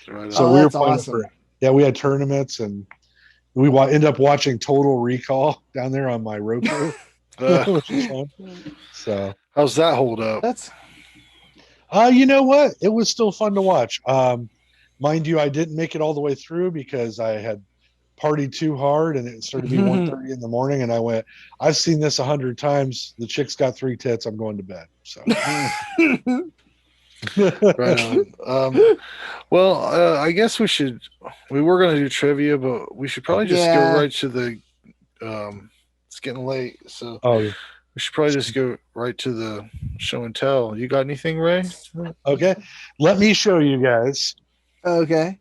Right
So
Oh,
we were
that's
playing
awesome.
we had tournaments, and we end up watching Total Recall down there on my Roku, which is fun. So,
how's that hold up?
That's
you know what? It was still fun to watch. Mind you, I didn't make it all the way through because I had partied too hard, and it started to be 1:30 in the morning. And I went, I've seen this 100 times. The chick's got 3 tits. I'm going to bed. So
Right on. Well, I guess we were going to do trivia, but we should probably just go
Yeah.
right to the. It's getting late, so
Oh,
we should probably just go right to the show and tell. You got anything, Ray?
okay. Let me show you guys.
Okay.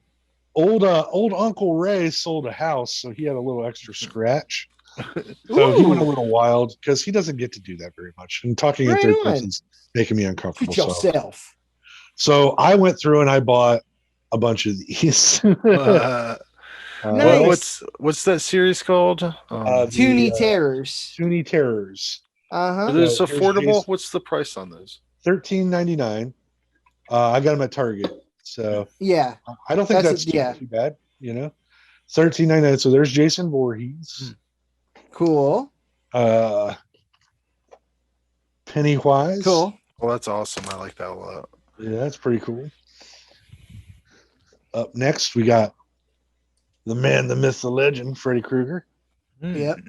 Old Uncle Ray sold a house, so he had a little extra scratch. So he went a
Ooh.
little wild because he doesn't get to do that very much. And talking in
Right
third
on.
person's making me uncomfortable.
Put yourself.
So I went through and I bought a bunch of these.
Nice.
What's that series called?
Toonie Terrors.
Toonie Terrors.
Are
Uh-huh.
those
So here's
affordable?
Jason.
What's the price on those?
$13.99. I got them at Target, so
Yeah.
I don't think
That's
that's
yeah.
too bad. $13.99. So there's Jason Voorhees,
Cool.
Pennywise.
Cool.
Well, that's awesome. I like that a lot.
Yeah, that's pretty cool. Up next, we got the man, the myth, the legend, Freddy Krueger.
Yep.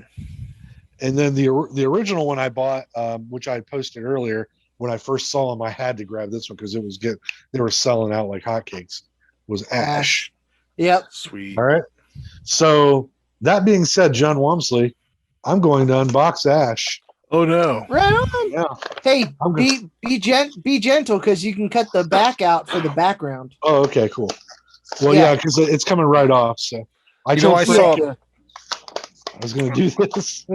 And then the original one I bought, which I posted earlier, when I first saw them, I had to grab this one because they were selling out like hotcakes. Was Ash.
Yep.
Sweet.
All right. So that being said, John Wamsley, I'm going to unbox Ash.
Oh no.
Right on.
Yeah.
Hey,
I'm
be gentle because you can cut the back out for the background.
Oh, okay, cool. Well,
Yeah.
yeah, because it's coming right off. So I told Frank I was going to do this.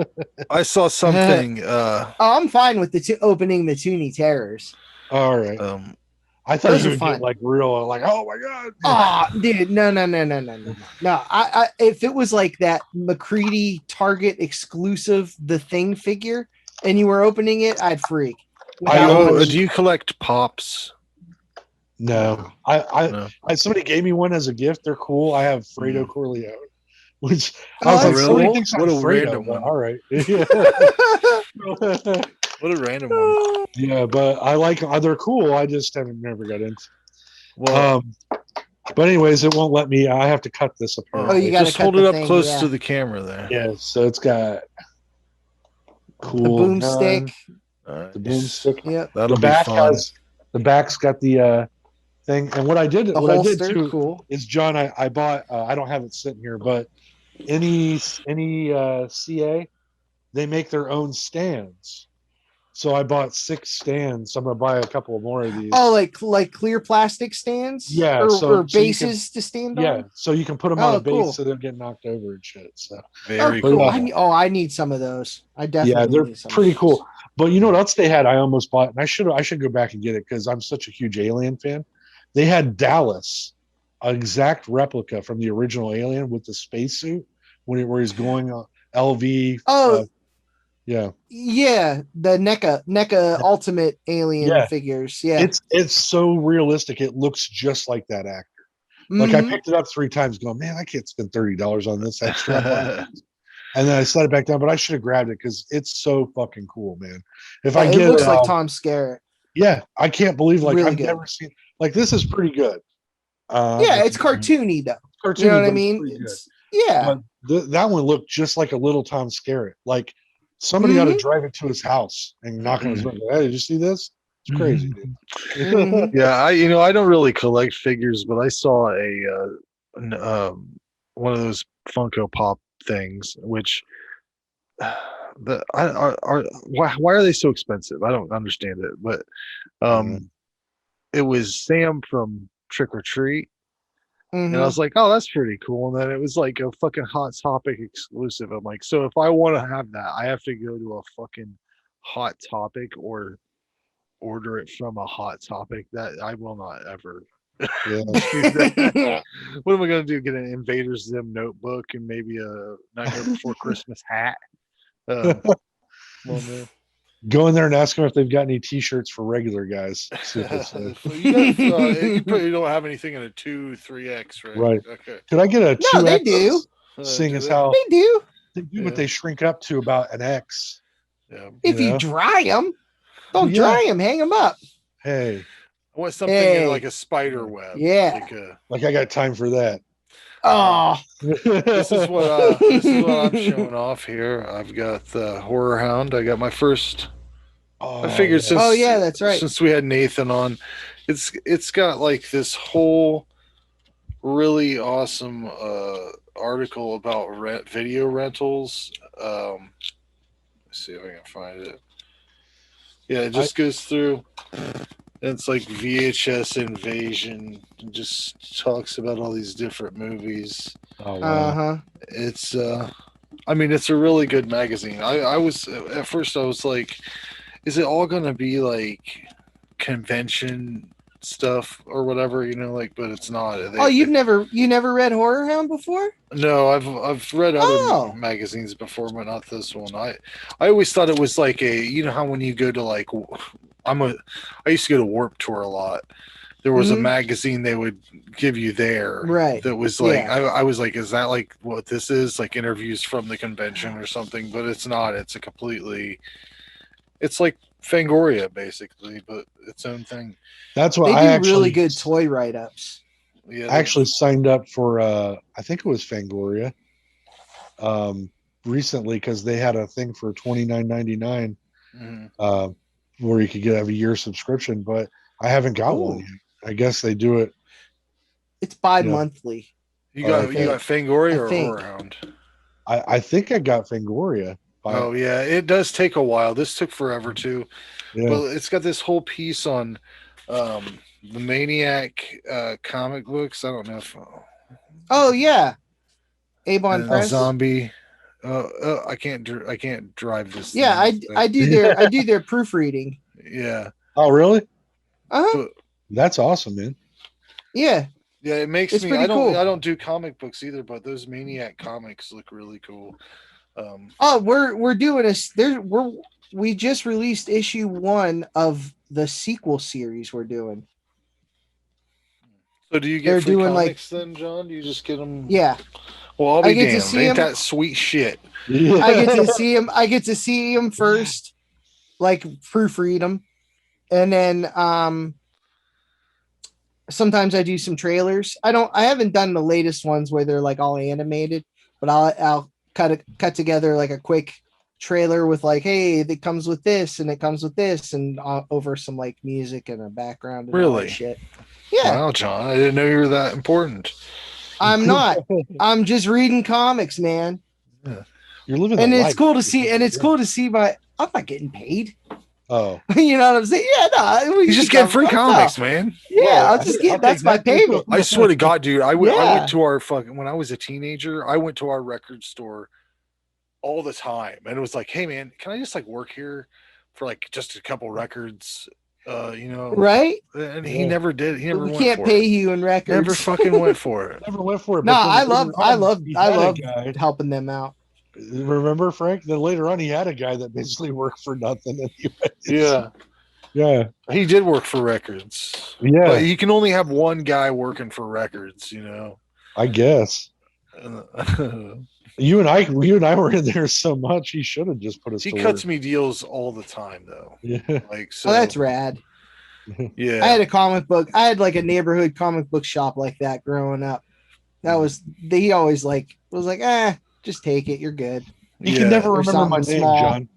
I saw something.
Oh, I'm fine with the opening the Toonie Terrors.
All right. I thought
those
you
are
would
fun.
get like real, like, oh my god.
Oh, dude, no. I if it was like that McCready Target exclusive The Thing figure, and you were opening it, I'd freak.
Do you collect pops?
No.
No.
Somebody gave me one as a gift. They're cool. I have Fredo Corleone, which
Oh,
I was like,
that's
somebody
cool.
thinks I'm
What a
Fredo,
random
but
one.
all right.
What a random one.
Yeah, but I like they're cool. I just haven't never got into.
Well,
But anyways, it won't let me. I have to cut this apart.
Oh, you gotta
just
cut
hold
the
it up
thing,
close
yeah.
to the camera there.
Yeah, so it's got
The
cool
boomstick.
Nice.
the boomstick.
Yep.
That'll
The
be
back
fun.
the back's got the thing. And what I did
Holster.
too
Cool.
is, John, I bought. I don't have it sitting here, but any CA, they make their own stands. So I bought 6 stands. So I'm gonna buy a couple more of these.
Oh, like clear plastic stands?
Yeah,
Or
so you
bases to stand on?
yeah, so you can put them on
Oh,
a base
cool.
so they'll get knocked over and shit. So
Very
cool.
cool.
I need some of those. I definitely
yeah, they're
need some
pretty
of those.
cool. But you know what else they had? I almost bought, and I should go back and get it because I'm such a huge Alien fan. They had Dallas, an exact replica from the original Alien with the spacesuit where he's going LV.
Oh,
yeah,
yeah, the NECA Ultimate Alien
Yeah.
figures. Yeah.
it's so realistic. It looks just like that actor. Like I
Mhm.
picked it up 3 times, going, man, I can't spend $30 on this extra. And then I set it back down, but I should have grabbed it because it's so fucking cool, man. If I
Yeah,
get
it looks like Tom Skerritt.
yeah, I can't believe like
Really
I've
good.
never seen like this is pretty good.
Yeah, it's cartoony though.
Cartoony,
You know what I
but it's
mean?
pretty good.
Yeah.
But that one looked just like a little Tom Skerritt. Like somebody ought to drive it to his house and knock on his window. Hey, did you see this? It's crazy, dude.
Mhm.
Yeah, I don't really collect figures, but I saw one of those Funko Pop things, which why are they so expensive? I don't understand it, but it was Sam from Trick or Treat, and I
Mhm.
was like, oh, that's pretty cool. And then it was like a fucking Hot Topic exclusive. I'm like, so if I want to have that, I have to go to a fucking Hot Topic or order it from a Hot Topic. That I will not ever.
Yeah.
do that. What am I gonna do? Get an Invader Zim notebook and maybe a Nightmare Before Christmas hat? Well, man.
Go in there and ask them if they've got any T-shirts for regular guys. See what they say.
So you guys, you probably don't have anything in a 2, 3X, right?
Right.
Okay.
Could I get a 2X?
No, they do.
Seeing
Do
as
they?
how
They do.
they do,
Yeah.
but they shrink up to about an X.
Yeah.
If you
know?
dry them, don't
Yeah.
dry them. Hang them up.
Hey,
I want something
Hey.
in like a spider web.
Yeah.
Like a,
like I got time for that.
Oh,
this is what I'm showing off here. I've got the Horror Hound. I got my first I figured
yeah.
since
Oh, yeah, that's right.
since we had Nathan on, it's got like this whole really awesome article about video rentals. Let's see if I can find it. Yeah, it just goes through. It's like VHS Invasion. It just talks about all these different movies.
Oh wow.
Uh-huh.
It's I mean, it's a really good magazine. I was at first I was like, is it all gonna be like convention stuff or whatever, like, but it's not.
Oh, you never read Horror Hound before?
No, I've read other
Oh.
magazines before, but not this one. I always thought it was like how when you go to like I used to go to Warp Tour a lot. There was a magazine they would give you there,
Right.
that was like
Yeah.
I was like, is that like what this is, like interviews from the convention or something? But it's not. It's it's like Fangoria basically, but its own thing.
That's what
They
I
do
actually
really good toy write-ups.
Yeah,
I actually signed up for I think it was Fangoria recently because they had a thing for $29.99 where you could have a year subscription, but I haven't got one
Ooh.
yet. I guess they do it.
It's bi-monthly.
You got
I
Fangoria or
think.
Horror Hound?
I think I got Fangoria.
Oh yeah, it does take a while. This took forever too.
Yeah.
Well, it's got this whole piece on the Maniac comic books. I don't know if
Oh yeah. Avon
and
Press.
Zombie. I can't drive this.
Yeah,
thing,
I do their proofreading.
Yeah.
Oh really?
Uh-huh.
That's awesome, man.
Yeah.
Yeah, it makes
It's
me.
pretty
I don't.
cool.
I don't do comic books either, but those Maniac comics look really cool.
Oh, we're doing we just released issue 1 of the sequel series we're doing.
So do you
They're
get free
doing,
comics then, John? Do you just get them?
Yeah.
Well, I'll
I
be
get to
damned.
see
Ain't
'em.
that sweet shit?
I get to see him first, like proofread them, and then sometimes I do some trailers. I haven't done the latest ones where they're like all animated, but I'll cut together like a quick trailer with like, hey, it comes with this and it comes with this, and over some like music and a background and all that
Really?
shit. Yeah.
Wow, John, I didn't know you were that important.
I'm not. I'm just reading comics, man.
You're living
And
the
it's
life.
cool to see. And it's cool to see I'm not getting paid.
Oh,
You know what I'm saying? Yeah, no.
You just get free comics, man.
Yeah,
Well,
I'll just
I'll
get.
take
That's my
that.
payment.
I swear to God, dude, I
Yeah.
went to our when I was a teenager, I went to our record store all the time, and it was like, hey, man, can I just like work here for like just a couple records?
Right?
And he never did. He never
We
went
can't
for
pay
it.
you in records.
Never fucking went for it.
never went for it.
No,
but then
I
later
love
on, he had a guy.
helping them out.
Remember, Frank? Then later on, he had a guy that basically worked for nothing.
Yeah,
Yeah.
he did work for records.
Yeah.
But you can only have one guy working for records,
I guess. You and I were in there so much. He should have just put us.
He
to
cuts
work.
me deals all the time, though.
Yeah.
Like, so.
Oh, that's rad.
Yeah.
I had a comic book. I had like a neighborhood comic book shop like that growing up. That was he always was like, just take it. You're good.
He can never
Or
remember my
something
name,
small.
John.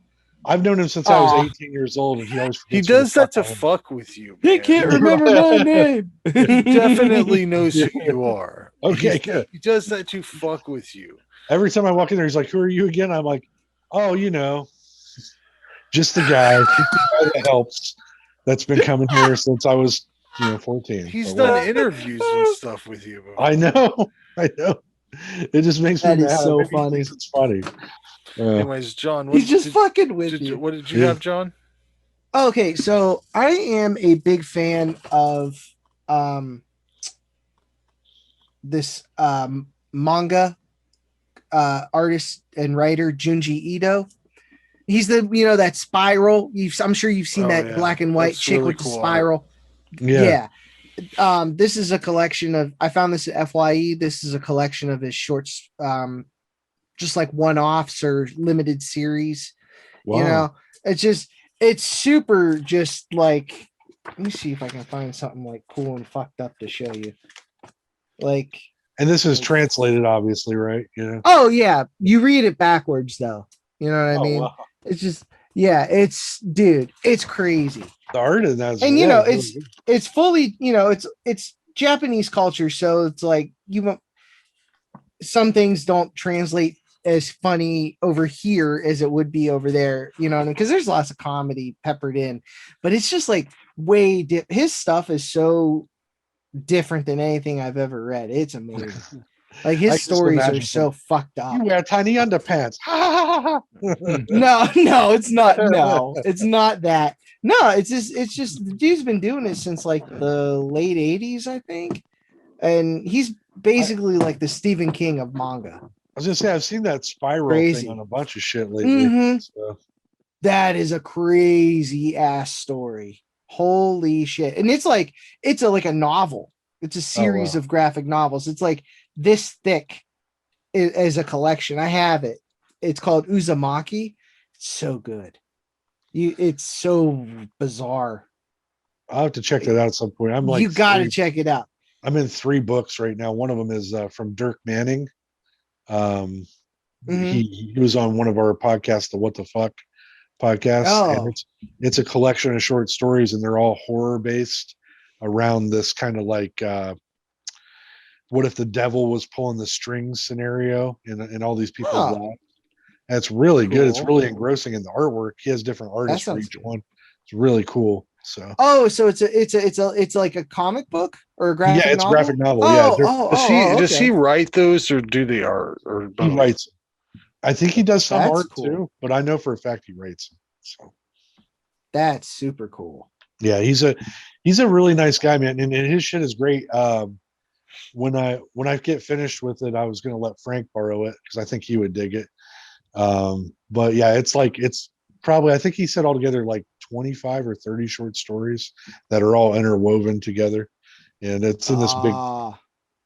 I've known him since I
Aw.
was 18 years old, and he always
He
forgets who the
does that to
fuck I am.
fuck with you.
He
Man.
can't remember my name.
He definitely knows who you are.
Okay, good.
He does that to fuck with you.
Every time I walk in there, he's like, "Who are you again?" I'm like, "Oh, just the guy that helps. That's been coming here since I was, 14."
He's
So,
done interviews and stuff with you. Before.
I know. It just makes me
That is
mad.
so
Maybe he
funny.
thinks it's funny.
Anyways, John,
He's just fucking with you.
what did you
Yeah.
have, John?
Okay, so I am a big fan of this manga artist and writer Junji Ito. He's the that spiral. I'm sure you've seen
Oh,
that
yeah.
black and white
That's
chick
really
with the
cool
spiral.
Yeah.
This is a collection of. I found this at FYE. This is a collection of his shorts, just like one-offs or limited series.
Wow.
It's super. Just like, let me see if I can find something like cool and fucked up to show you. Like,
And this is translated, obviously, right? Yeah.
oh yeah, you read it backwards though. You know what I mean?
Wow.
It's just Yeah, it's crazy.
The art in that,
And it's fully, it's Japanese culture, so it's like some things don't translate as funny over here as it would be over there, because there's lots of comedy peppered in, but it's just like his stuff is so different than anything I've ever read. It's amazing. Like his stories are so fucked up.
You wear tiny underpants.
No, it's not. No, it's not that. No, it's just the dude's been doing it since like the late 80s, I think. And he's basically like the Stephen King of manga.
I was gonna say I've seen that spiral
Crazy.
thing on a bunch of shit lately.
Mhm.
So.
That is a crazy ass story. Holy shit. And it's like a novel. It's a series of graphic novels. It's like this thick as a collection. I have it. It's called Uzumaki. It's so good. It's so bizarre.
I'll have to check that out at some point.
You got to check it out.
I'm in 3 books right now. One of them is from Dirk Manning. He was on one of our podcasts, the What the Fuck podcast. And it's a collection of short stories, and they're all horror based around this kind of like what if the devil was pulling the strings scenario, and all these people's lives. And it's really good. It's really engrossing in the artwork. He has different artists for each one. It's really cool. So
so it's like a comic book or a graphic novel?
Yeah, it's a graphic novel.
Does he write those or do the art? Or
he writes. I think he does some art too, but I know for a fact he writes. So
that's super cool.
Yeah, he's a really nice guy, man, and his shit is great. When I get finished with it, I was gonna let Frank borrow it because I think he would dig it. But yeah, it's probably, I think he said altogether like 25 or 30 short stories that are all interwoven together, and it's in this big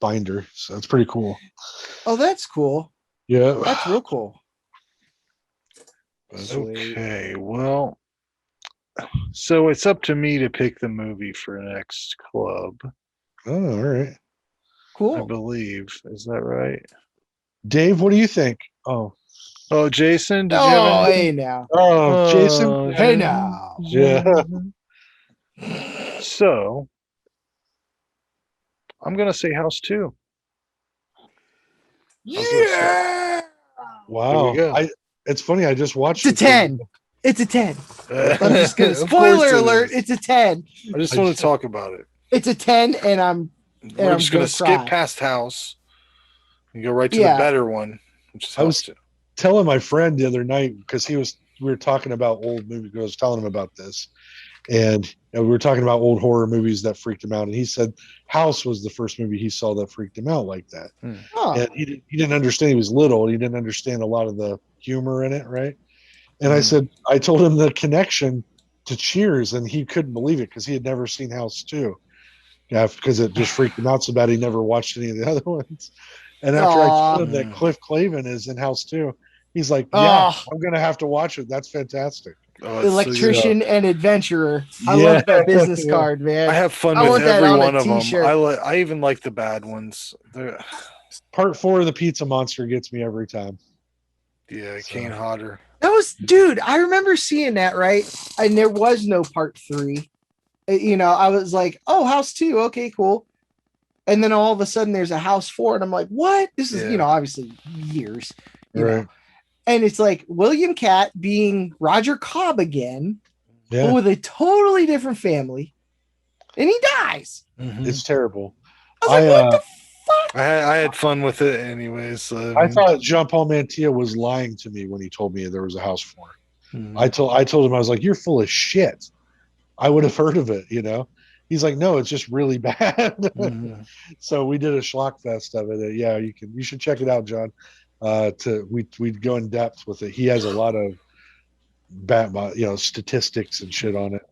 binder, so it's pretty cool.
Oh, that's cool.
Yeah,
that's real cool.
Okay, well, so it's up to me to pick the movie for next club.
Oh, all right.
Cool.
I believe. Is that right?
Dave, what do you think? Oh,
Jason, did you have anything?
Hey now.
Oh, Jason.
Hey now.
Yeah.
So, I'm going to say House 2.
Yeah.
Wow.
There we go.
It's funny. I just watched
It's a 10. It's a 10. I'm just gonna spoiler alert. It's a 10.
I just want to talk about it.
It's a 10, and
we're just gonna skip past House and go right to the better one, which is House 2.
Telling my friend the other night because we were talking about old movies. I was telling him about this, and we were talking about old horror movies that freaked him out. And he said House was the first movie he saw that freaked him out like that. And he didn't understand. He was little, and he didn't understand a lot of the humor in it, right? And I told him the connection to Cheers, and he couldn't believe it because he had never seen House 2. Yeah, because it just freaked him out so bad he never watched any of the other ones. And after I told him that Cliff Clavin is in House 2, he's like, yeah, I'm going to have to watch it. That's fantastic.
Electrician and adventurer. I love that business card, man.
I have fun with every one of them. I even like the bad ones.
Part 4 of the Pizza Monster gets me every time.
Yeah, Kane Hodder.
That was, dude, I remember seeing that, right? And there was no part 3. I was like, oh, House 2. Okay, cool. And then all of a sudden there's a House 4. And I'm like, what? This is, obviously years. You know? And it's like William Catt being Roger Cobb again, but with a totally different family. And he dies.
Mm-hmm. It's terrible.
I was like, what the fuck?
I had fun with it anyways.
I thought Jean-Paul Mantilla was lying to me when he told me there was a House 4. Mm-hmm. I told him, I was like, you're full of shit. I would have heard of it, He's like, no, it's just really bad. Mm-hmm. So we did a schlock fest of it. You should check it out, John. We'd go in depth with it. He has a lot of bad, statistics and shit on it.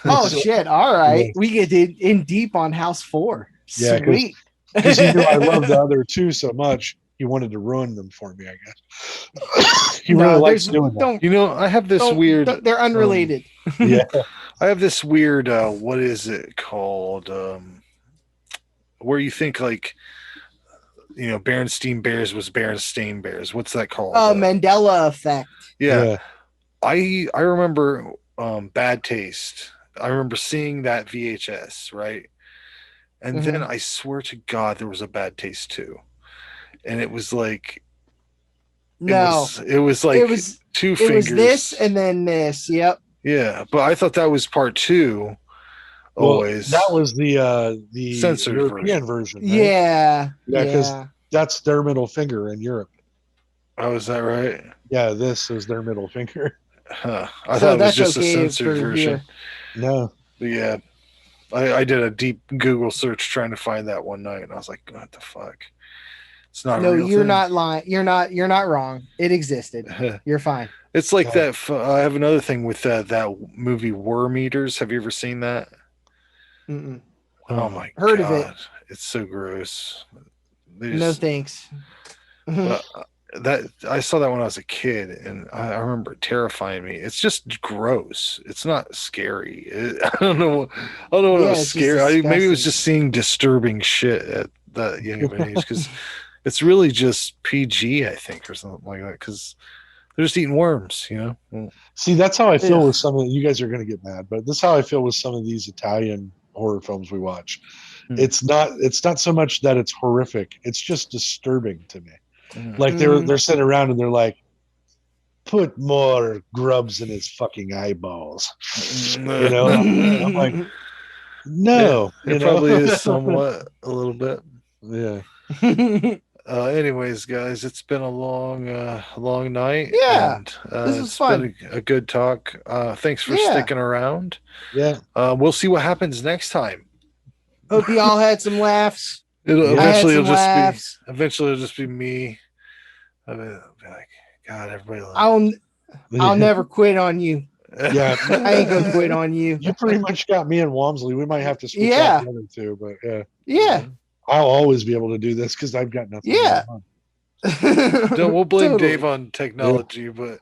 Oh shit! All right, we get in deep on House 4.
Yeah,
sweet.
Because he knew I loved the other 2 so much, he wanted to ruin them for me. I guess he really likes doing that.
I have this weird.
They're unrelated.
Yeah,
I have this weird. What is it called? Where you think like, Berenstain Bears was Berenstain Bears. What's that called?
Oh, Mandela effect.
Yeah. I remember Bad Taste. I remember seeing that VHS, right? And then I swear to God there was a Bad Taste too. And it was like
No,
it was like
it was
two
it was
fingers.
this and then this. Yep.
Yeah, but I thought that was part two.
Well,
Always
that was the
Censored
European version, right?
Yeah.
Yeah, because
Yeah.
that's their middle finger in Europe.
Oh, is that right?
Yeah, this is their middle finger.
Huh. I
So
thought it was
that's
just a
okay
censored
for
version.
here.
No,
But yeah, I did a deep Google search trying to find that one night, and I was like, "What the fuck? It's not a
No,
real
you're
thing."
not lying. You're not wrong. It existed. You're fine.
It's like
Oh.
that. I have another thing with that movie Worm Eaters. Have you ever seen that?
Mm-mm.
Oh my
Heard
god,
of it.
it's so gross. They
No
just,
thanks.
but that I saw that when I was a kid, and I remember it terrifying me. It's just gross. It's not scary. I don't know. I don't know what
Yeah,
was
it's just
scary. Maybe it was
disgusting.
just seeing disturbing shit at that young of an age, because it's really just PG, I think, or something like that. Because they're just eating worms, you know.
see, that's how I feel
Ugh.
with some of you guys are going to get mad, but this is how I feel with some of these Italian horror films we watch.
Hmm.
It's not so much that it's horrific; it's just disturbing to me.
Mm.
Like they're sitting around and they're like, put more grubs in his fucking eyeballs, you know? I'm like, no,
Yeah, it probably is somewhat a little bit.
Yeah.
Anyways, guys, it's been a long night.
Yeah,
and,
this was
it's
fun.
been a good talk. Thanks for
Yeah.
sticking around.
Yeah.
We'll see what happens next time.
Hope you all had some laughs.
It'll
Yeah.
I had
eventually
some
it'll just
laughs.
be eventually it'll just be me. I'll be like, God, everybody.
I'll never quit on you.
Yeah.
I ain't gonna quit on you.
You pretty much got me and Walmsley. We might have to switch
Yeah.
out the other two, but yeah,
Yeah.
I'll always be able to do this because I've got nothing.
Yeah.
going on.
We'll blame
Totally.
Dave on technology, but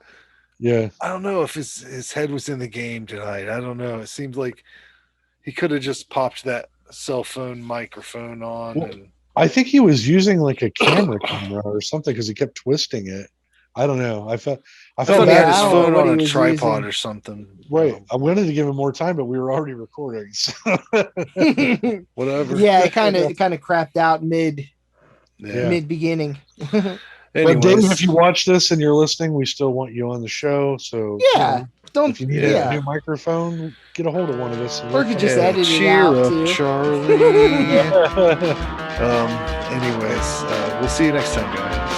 Yeah.
I don't know if his head was in the game tonight. I don't know. It seems like he could have just popped that cell phone microphone on.
Well,
And
I think he was using like a camera or something because he kept twisting it. I don't know. I felt
I thought he
bad.
had his
I don't know
phone
what
on
he
a
was
tripod
using.
or something.
right. I wanted to give him more time, but we were already recording. So.
Whatever.
Yeah, it kind of crapped out mid
Yeah.
beginning.
But Dave,
Anyways,
if you watch this and you're listening, we still want you on the show. So
Yeah, don't.
if you need
Yeah,
a new microphone, get a hold of one of us. And
or you could just edit it
cheer
out
up,
too.
Charlie.
yeah.
Anyways, we'll see you next time, guys.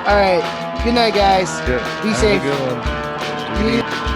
All right. Good night, guys.
Yeah,
Be
have
safe.
a good one.
You-